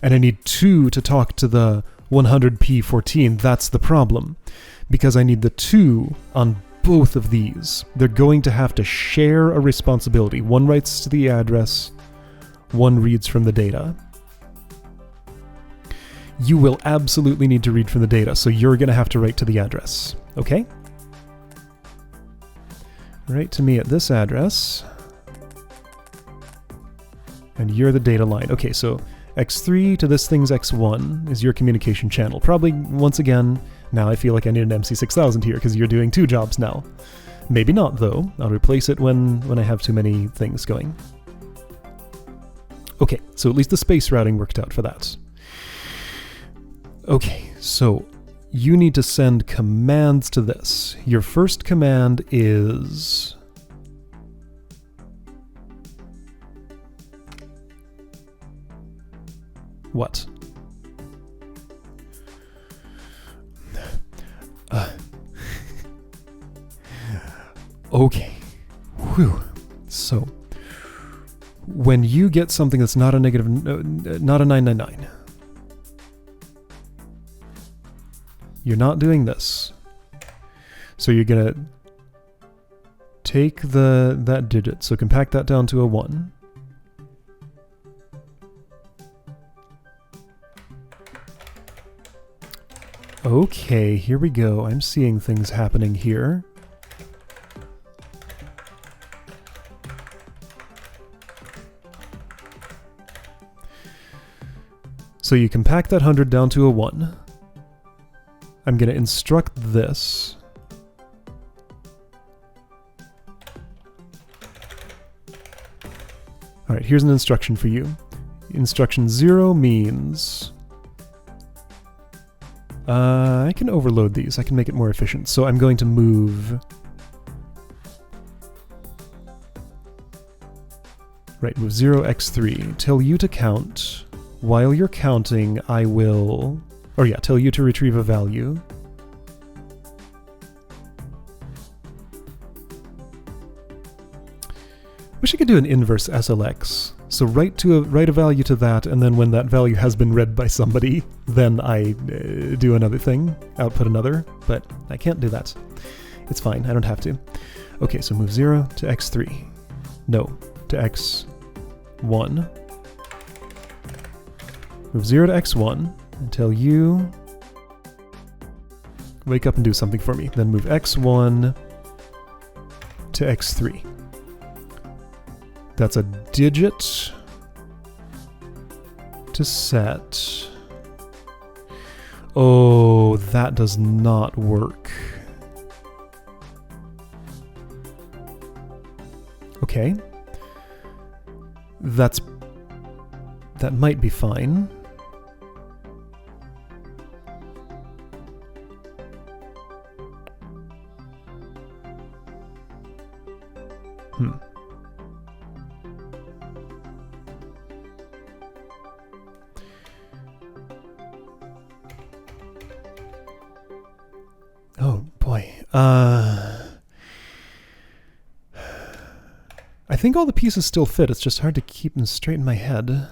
And I need 2 to talk to the 100P14. That's the problem. Because I need the 2 on both of these. They're going to have to share a responsibility. One writes to the address, one reads from the data. You will absolutely need to read from the data, so you're going to have to write to the address. Okay? Write to me at this address. And you're the data line. Okay, so X3 to this thing's X1 is your communication channel. Probably, once again, now I feel like I need an MC6000 here because you're doing 2 jobs now. Maybe not, though. I'll replace it when I have too many things going. Okay, so at least the space routing worked out for that. Okay, so you need to send commands to this. Your first command is... what? Okay. Whew. So, when you get something that's not a negative, not a 999, you're not doing this. So you're gonna take that digit, so compact that down to a 1. Okay, here we go. I'm seeing things happening here. So you compact that 100 down to a 1. I'm going to instruct this. Alright, here's an instruction for you. Instruction 0 means... I can overload these. I can make it more efficient. So I'm going to move... Right, move 0x3. Tell you to count. While you're counting, I will... or yeah, tell you to retrieve a value. Wish I could do an inverse SLX. So write a value to that, and then when that value has been read by somebody, then I do another thing, output another, but I can't do that. It's fine, I don't have to. Okay, so move 0 to x3. No, to x1. Move 0 to x1 until you wake up and do something for me. Then move x1 to x3. That's a digit to set. Oh, that does not work. Okay. That might be fine. Oh, boy. I think all the pieces still fit. It's just hard to keep them straight in my head.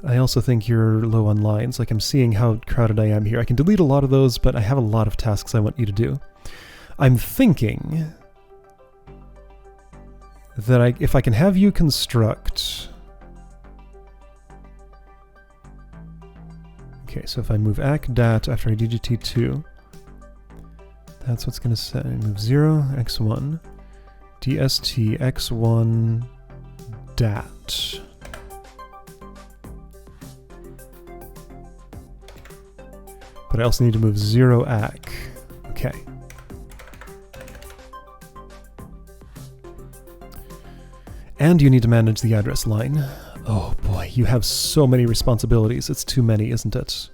I also think you're low on lines. Like, I'm seeing how crowded I am here. I can delete a lot of those, but I have a lot of tasks I want you to do. I'm thinking that if I can have you construct... Okay, so if I move ACDAT after I DGT2, that's what's going to set. Move 0, x1, DST, x1, DAT. But I also need to move 0, AC. Okay. And you need to manage the address line. Oh boy, you have so many responsibilities. It's too many, isn't it?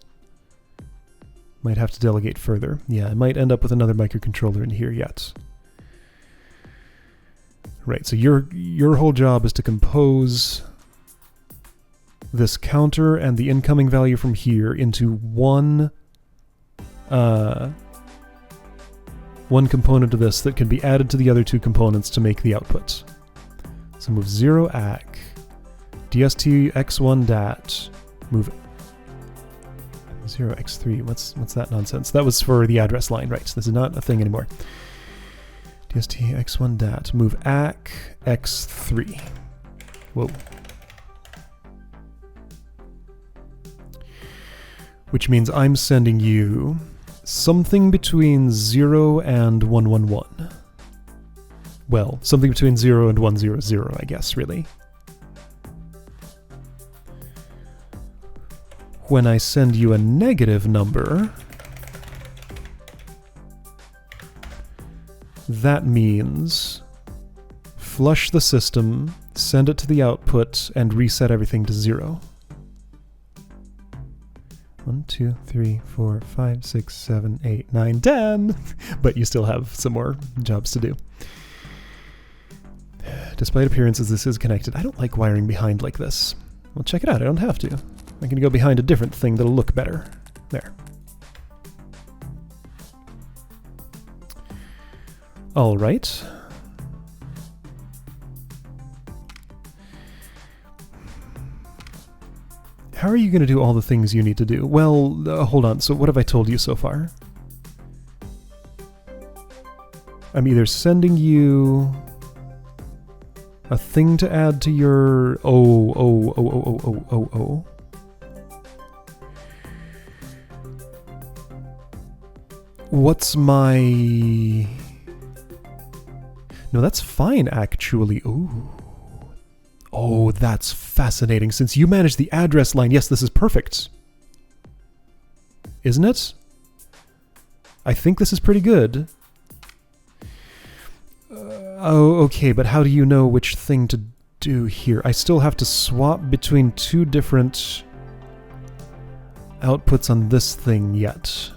Might have to delegate further. Yeah, I might end up with another microcontroller in here yet. Right, so your whole job is to compose this counter and the incoming value from here into one component of this that can be added to the other 2 components to make the output. So move 0 AC, DST x1 DAT, move 0 x3. What's that nonsense? That was for the address line, right? So this is not a thing anymore. DST x1 DAT, move AC x3. Whoa. Which means I'm sending you something between 0 and 111. well, something between 0 and 100, I guess, really. When I send you a negative number, that means flush the system, send it to the output, and reset everything to 0. 1, 2, 3, 4, 5, 6, 7, 8, 9, 10! But you still have some more jobs to do. Despite appearances, this is connected. I don't like wiring behind like this. Well, check it out. I don't have to. I can go behind a different thing that'll look better. There. All right. How are you going to do all the things you need to do? Well, hold on. So what have I told you so far? I'm either sending you a thing to add to your... Oh. What's my... No, that's fine, actually. Ooh. Oh, that's fascinating. Since you manage the address line, yes, this is perfect. Isn't it? I think this is pretty good. Oh, okay, but how do you know which thing to do here? I still have to swap between two different outputs on this thing yet.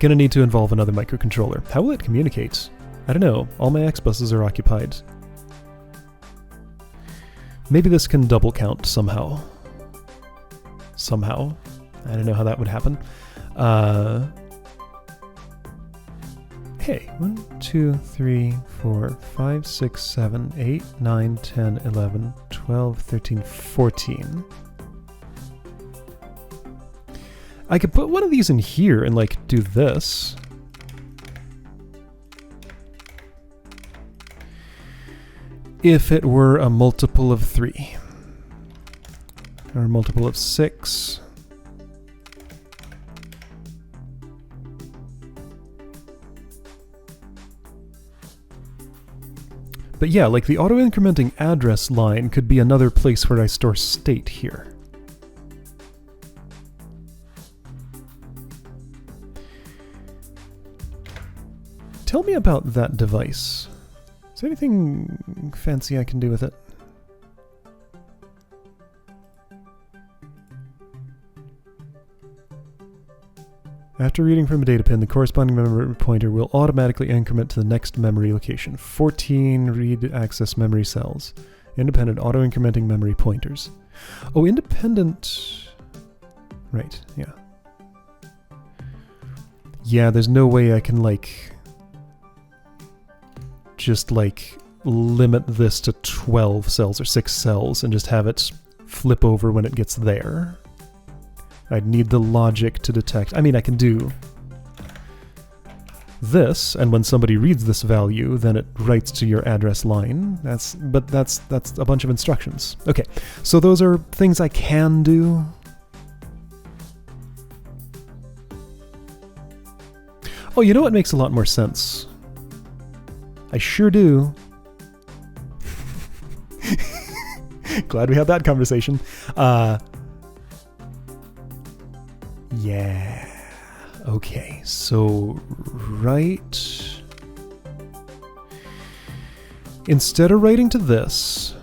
Gonna need to involve another microcontroller. How will it communicate? I don't know. All my X buses are occupied. Maybe this can double count somehow. Somehow. I don't know how that would happen. Hey, 1, 2, 3, 4, 5, 6, 7, 8, 9, 10, 11, 12, 13, 14. I could put one of these in here and, like, do this. If it were a multiple of 3. Or a multiple of 6. But yeah, like the auto-incrementing address line could be another place where I store state here. Tell me about that device. Is there anything fancy I can do with it? After reading from a data pin, the corresponding memory pointer will automatically increment to the next memory location. 14 read access memory cells. Independent auto-incrementing memory pointers. Oh, independent... Right, yeah. Yeah, there's no way I can, like... just, like, limit this to 12 cells or 6 cells and just have it flip over when it gets there. I'd need the logic to detect... I mean, I can do this, and when somebody reads this value, then it writes to your address line. That's a bunch of instructions. Okay, so those are things I can do. Oh, you know what makes a lot more sense? I sure do. Glad we had that conversation. Yeah. Okay, so right... Instead of writing to this,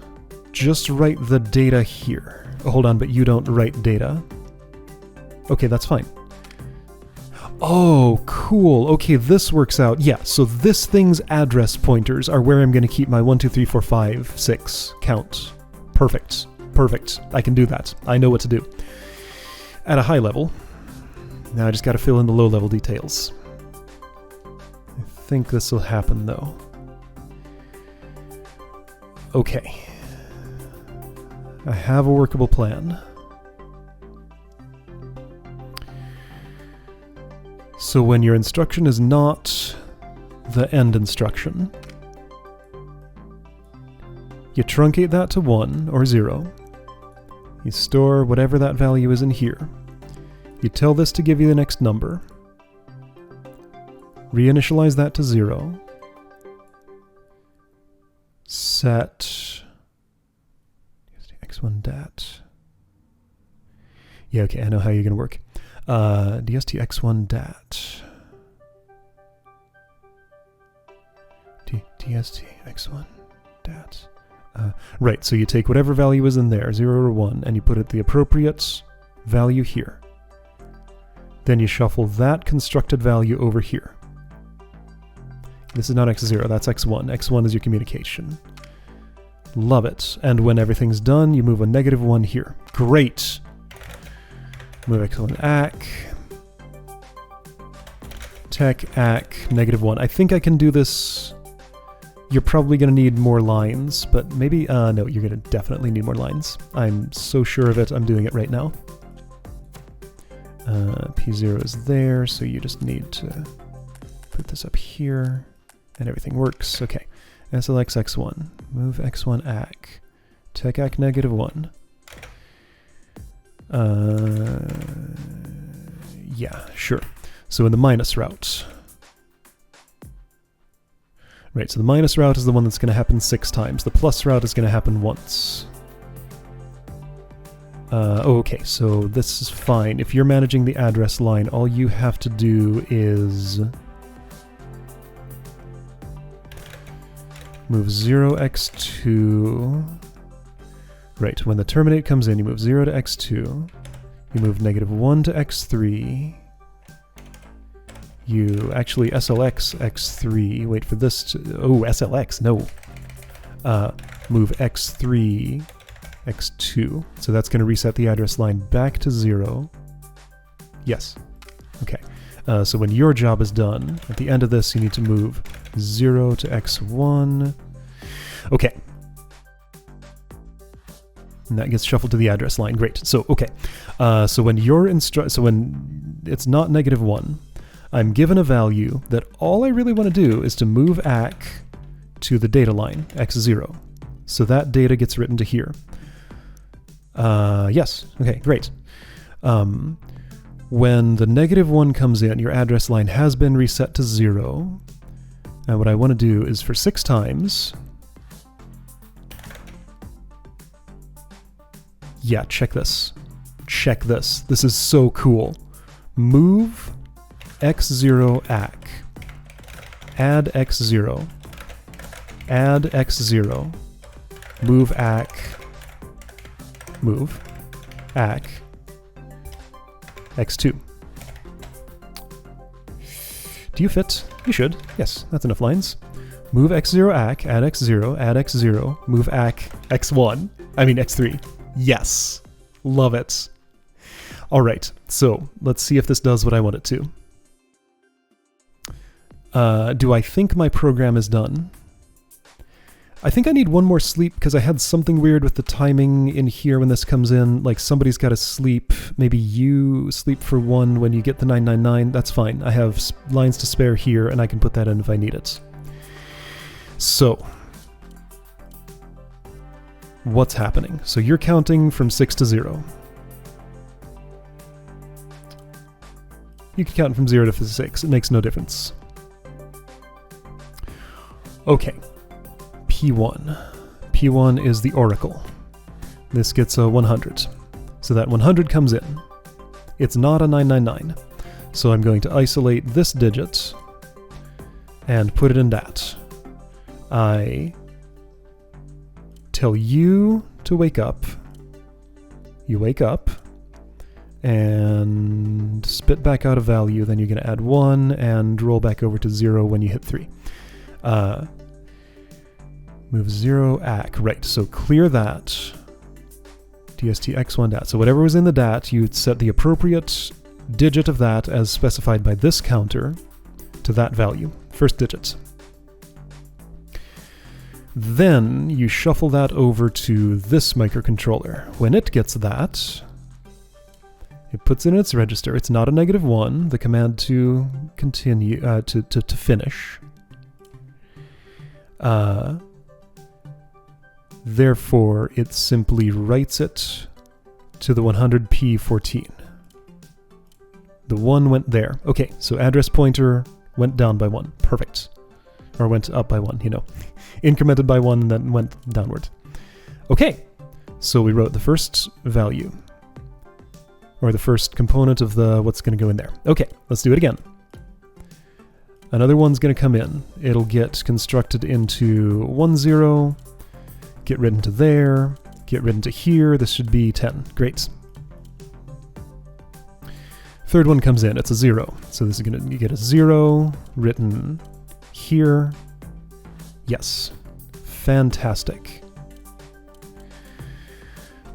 just write the data here. Oh, hold on, but you don't write data. Okay, that's fine. Oh, cool. Okay, this works out. Yeah, so this thing's address pointers are where I'm going to keep my 1, 2, 3, 4, 5, 6 count. Perfect. Perfect. I can do that. I know what to do. At a high level. Now I just got to fill in the low-level details. I think this will happen, though. Okay. I have a workable plan. So when your instruction is not the end instruction, you truncate that to 1 or 0. You store whatever that value is in here. You tell this to give you the next number. Reinitialize that to 0. reset DST-X1 dat. Yeah, okay, I know how you're going to work. DST-X1 dat. DST-X1 dat. Right, so you take whatever value is in there, 0 or 1, and you put it the appropriate value here. Then you shuffle that constructed value over here. This is not x0, that's x1. x1 is your communication. Love it. And when everything's done, you move a -1 here. Great! Move x1 ac. Tech ac -1. I think I can do this. You're probably going to need more lines, but maybe... no, you're going to definitely need more lines. I'm so sure of it, I'm doing it right now. P0 is there, so you just need to put this up here, and everything works. Okay, SLX x1, move x1 ac, tech ac -1. Yeah, sure. So in the minus route. Right, so the minus route is the one that's going to happen 6 times. The plus route is going to happen once. Okay, so this is fine. If you're managing the address line, all you have to do is move 0x2. Right, when the terminate comes in, you move 0 to x2. You move -1 to x3. You actually SLX x3. Wait for this to... Oh, SLX, no. Move x3, x2. So that's going to reset the address line back to 0. Yes. Okay. So when your job is done, at the end of this, you need to move 0 to x1. Okay. And that gets shuffled to the address line. Great. So, okay. So when you're so when it's not -1, I'm given a value that all I really want to do is to move ac to the data line, x0. So that data gets written to here. Yes. Okay, great. When the -1 comes in, your address line has been reset to 0. And what I want to do is for 6 times... Yeah, check this. Check this. This is so cool. Move x0 ac. Add x0. Add x0. Move ac. Move ac. x2. Do you fit? You should. Yes, that's enough lines. Move x0 ac, add x0, add x0, move ac x1. I mean x3. Yes. Love it. All right, so let's see if this does what I want it to. Do I think my program is done? I think I need one more sleep because I had something weird with the timing in here when this comes in. Like somebody's got to sleep. Maybe you sleep for 1 when you get the 999. That's fine. I have lines to spare here and I can put that in if I need it. So, what's happening? So you're counting from 6 to 0. You can count from 0 to 6. It makes no difference. Okay. P1. P1 is the oracle. This gets a 100. So that 100 comes in. It's not a 999. So I'm going to isolate this digit and put it in dat. I tell you to wake up. You wake up and spit back out a value. Then you're going to add 1 and roll back over to 0 when you hit 3. Move 0 ac. Right, so clear that. DST x1 dat. So whatever was in the dat, you set the appropriate digit of that as specified by this counter to that value. First digit. Then you shuffle that over to this microcontroller. When it gets that, it puts it in its register. It's not a -1, the command to continue, to finish. Therefore, it simply writes it to the 100p14. The 1 went there. Okay, so address pointer went down by 1. Perfect. or went up by 1, you know. Incremented by 1 and then went downward. Okay, so we wrote the first value, or the first component of the what's going to go in there. Okay, let's do it again. Another one's going to come in. It'll get constructed into 1, 0, get written to there, get written to here. This should be 10. Great. Third one comes in. It's a 0. So this is going to get a 0 written here. Yes. Fantastic.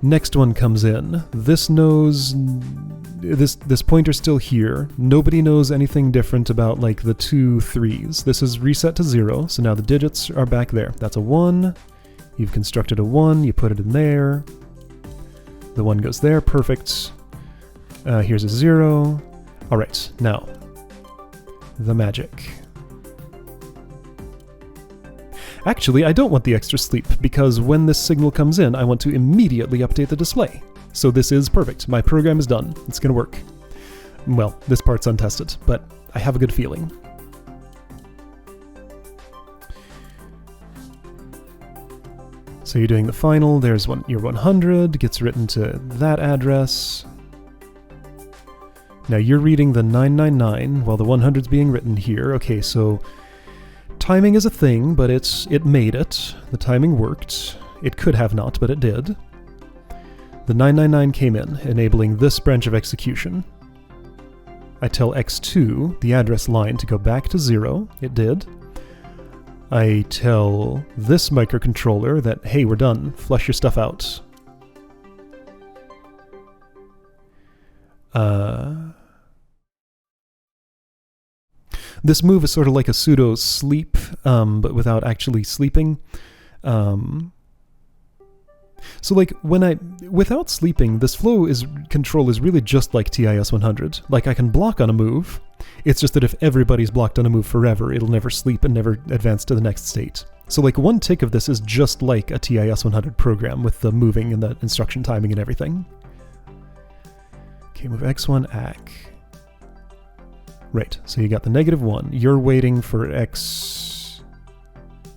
Next one comes in. This knows... This pointer's still here. Nobody knows anything different about, like, the 2 3s. This is reset to 0, so now the digits are back there. That's a 1. You've constructed a 1. You put it in there. The 1 goes there. Perfect. Here's a 0. All right, now, the magic. Actually, I don't want the extra sleep, because when this signal comes in, I want to immediately update the display. So this is perfect. My program is done. It's going to work. Well, this part's untested, but I have a good feeling. So you're doing the final. There's your 100. Gets written to that address. Now you're reading the 999 while the 100's being written here. Okay, so timing is a thing, but it made it. The timing worked. It could have not, but it did. The 999 came in, enabling this branch of execution. I tell X2, the address line, to go back to 0. It did. I tell this microcontroller that, hey, we're done. Flush your stuff out. This move is sort of like a pseudo sleep, but without actually sleeping. So like without sleeping, this flow control is really just like TIS 100. Like I can block on a move. It's just that if everybody's blocked on a move forever, it'll never sleep and never advance to the next state. So like one tick of this is just like a TIS 100 program with the moving and the instruction timing and everything. Okay, move X1 AC. Right, so you got the -1. You're waiting for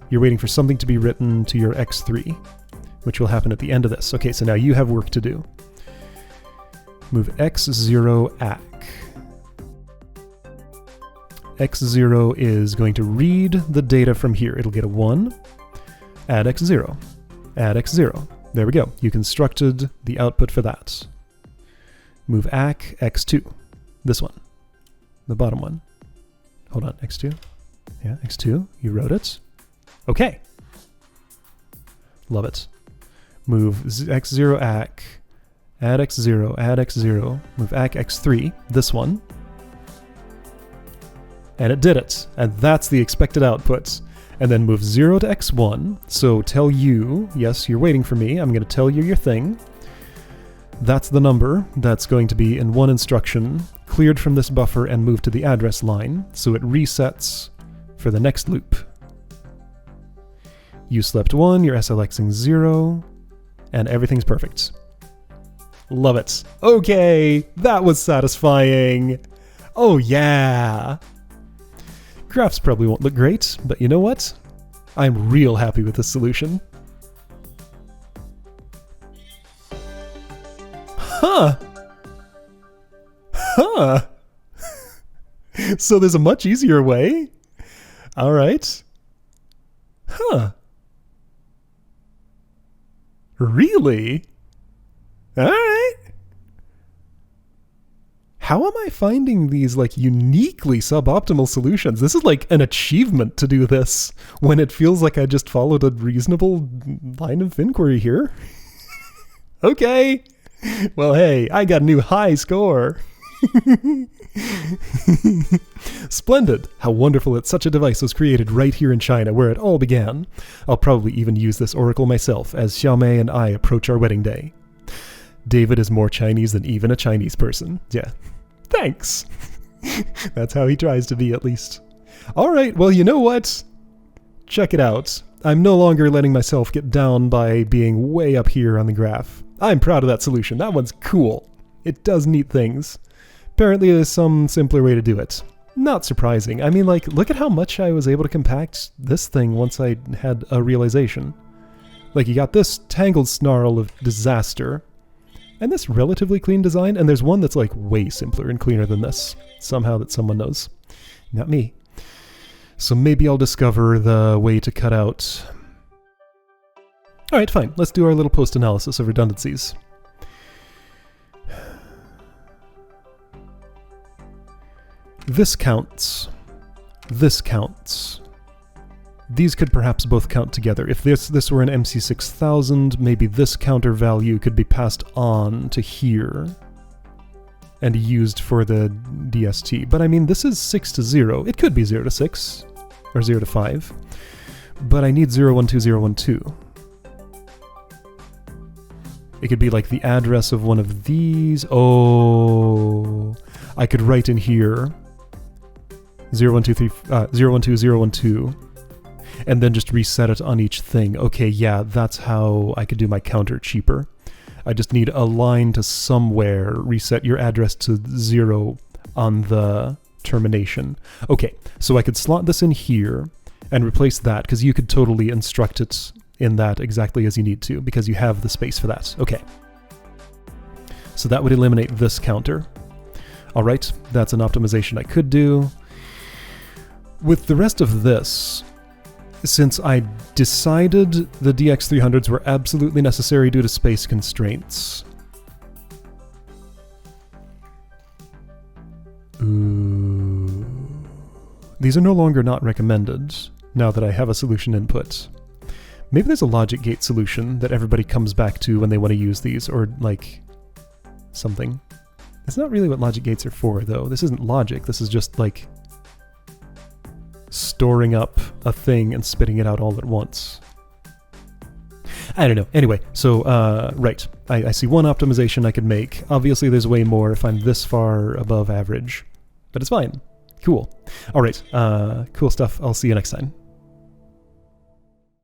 You're waiting for something to be written to your X3, which will happen at the end of this. Okay, so now you have work to do. Move X0 AC. X0 is going to read the data from here. It'll get a 1. Add X0. Add X0. There we go. You constructed the output for that. Move AC X2. This one. The bottom one. Hold on, X2. Yeah, X2. You wrote it. Okay. Love it. Move X0 AC. Add X0. Add X0. Move AC X3. This one. And it did it. And that's the expected output. And then move 0 to X1. So tell you, yes, you're waiting for me. I'm going to tell you your thing. That's the number that's going to be in one instruction, cleared from this buffer and moved to the address line. So it resets for the next loop. You slept 1, you're SLXing 0, and everything's perfect. Love it. Okay, that was satisfying. Oh yeah. Graphs probably won't look great, but you know what? I'm real happy with this solution. Huh. Huh. So there's a much easier way? All right. Huh. Really? All right. How am I finding these like uniquely suboptimal solutions? This is like an achievement to do this when it feels like I just followed a reasonable line of inquiry here. Okay. Well, hey, I got a new high score. Splendid. How wonderful that such a device was created right here in China, where it all began. I'll probably even use this oracle myself as Xiaomei and I approach our wedding day. David is more Chinese than even a Chinese person. Yeah. Thanks. That's how he tries to be, at least. All right, well, you know what? Check it out. I'm no longer letting myself get down by being way up here on the graph. I'm proud of that solution. That one's cool. It does neat things. Apparently there's some simpler way to do it. Not surprising. I mean, like, look at how much I was able to compact this thing once I had a realization. Like, you got this tangled snarl of disaster, and this relatively clean design, and there's one that's, like, way simpler and cleaner than this. Somehow that someone knows. Not me. So maybe I'll discover the way to cut out... Alright, fine. Let's do our little post-analysis of redundancies. This counts. This counts. These could perhaps both count together. If this were an MC6000, maybe this counter value could be passed on to here and used for the DST. But I mean, this is 6 to 0. It could be 0 to 6, or 0 to 5. But I need 012012. It could be like the address of one of these. Oh, I could write in here 012012, and then just reset it on each thing. Okay, yeah, that's how I could do my counter cheaper. I just need a line to somewhere reset your address to 0 on the termination. Okay, so I could slot this in here and replace that, because you could totally instruct it in that exactly as you need to, because you have the space for that. Okay. So that would eliminate this counter. Alright, that's an optimization I could do. With the rest of this, since I decided the DX300s were absolutely necessary due to space constraints... Ooh. These are no longer not recommended, now that I have a solution input. Maybe there's a logic gate solution that everybody comes back to when they want to use these, or, like, something. It's not really what logic gates are for, though. This isn't logic, this is just, like, storing up a thing and spitting it out all at once. I don't know. Anyway, so, right. I see one optimization I could make. Obviously, there's way more if I'm this far above average. But it's fine. Cool. Alright, cool stuff. I'll see you next time.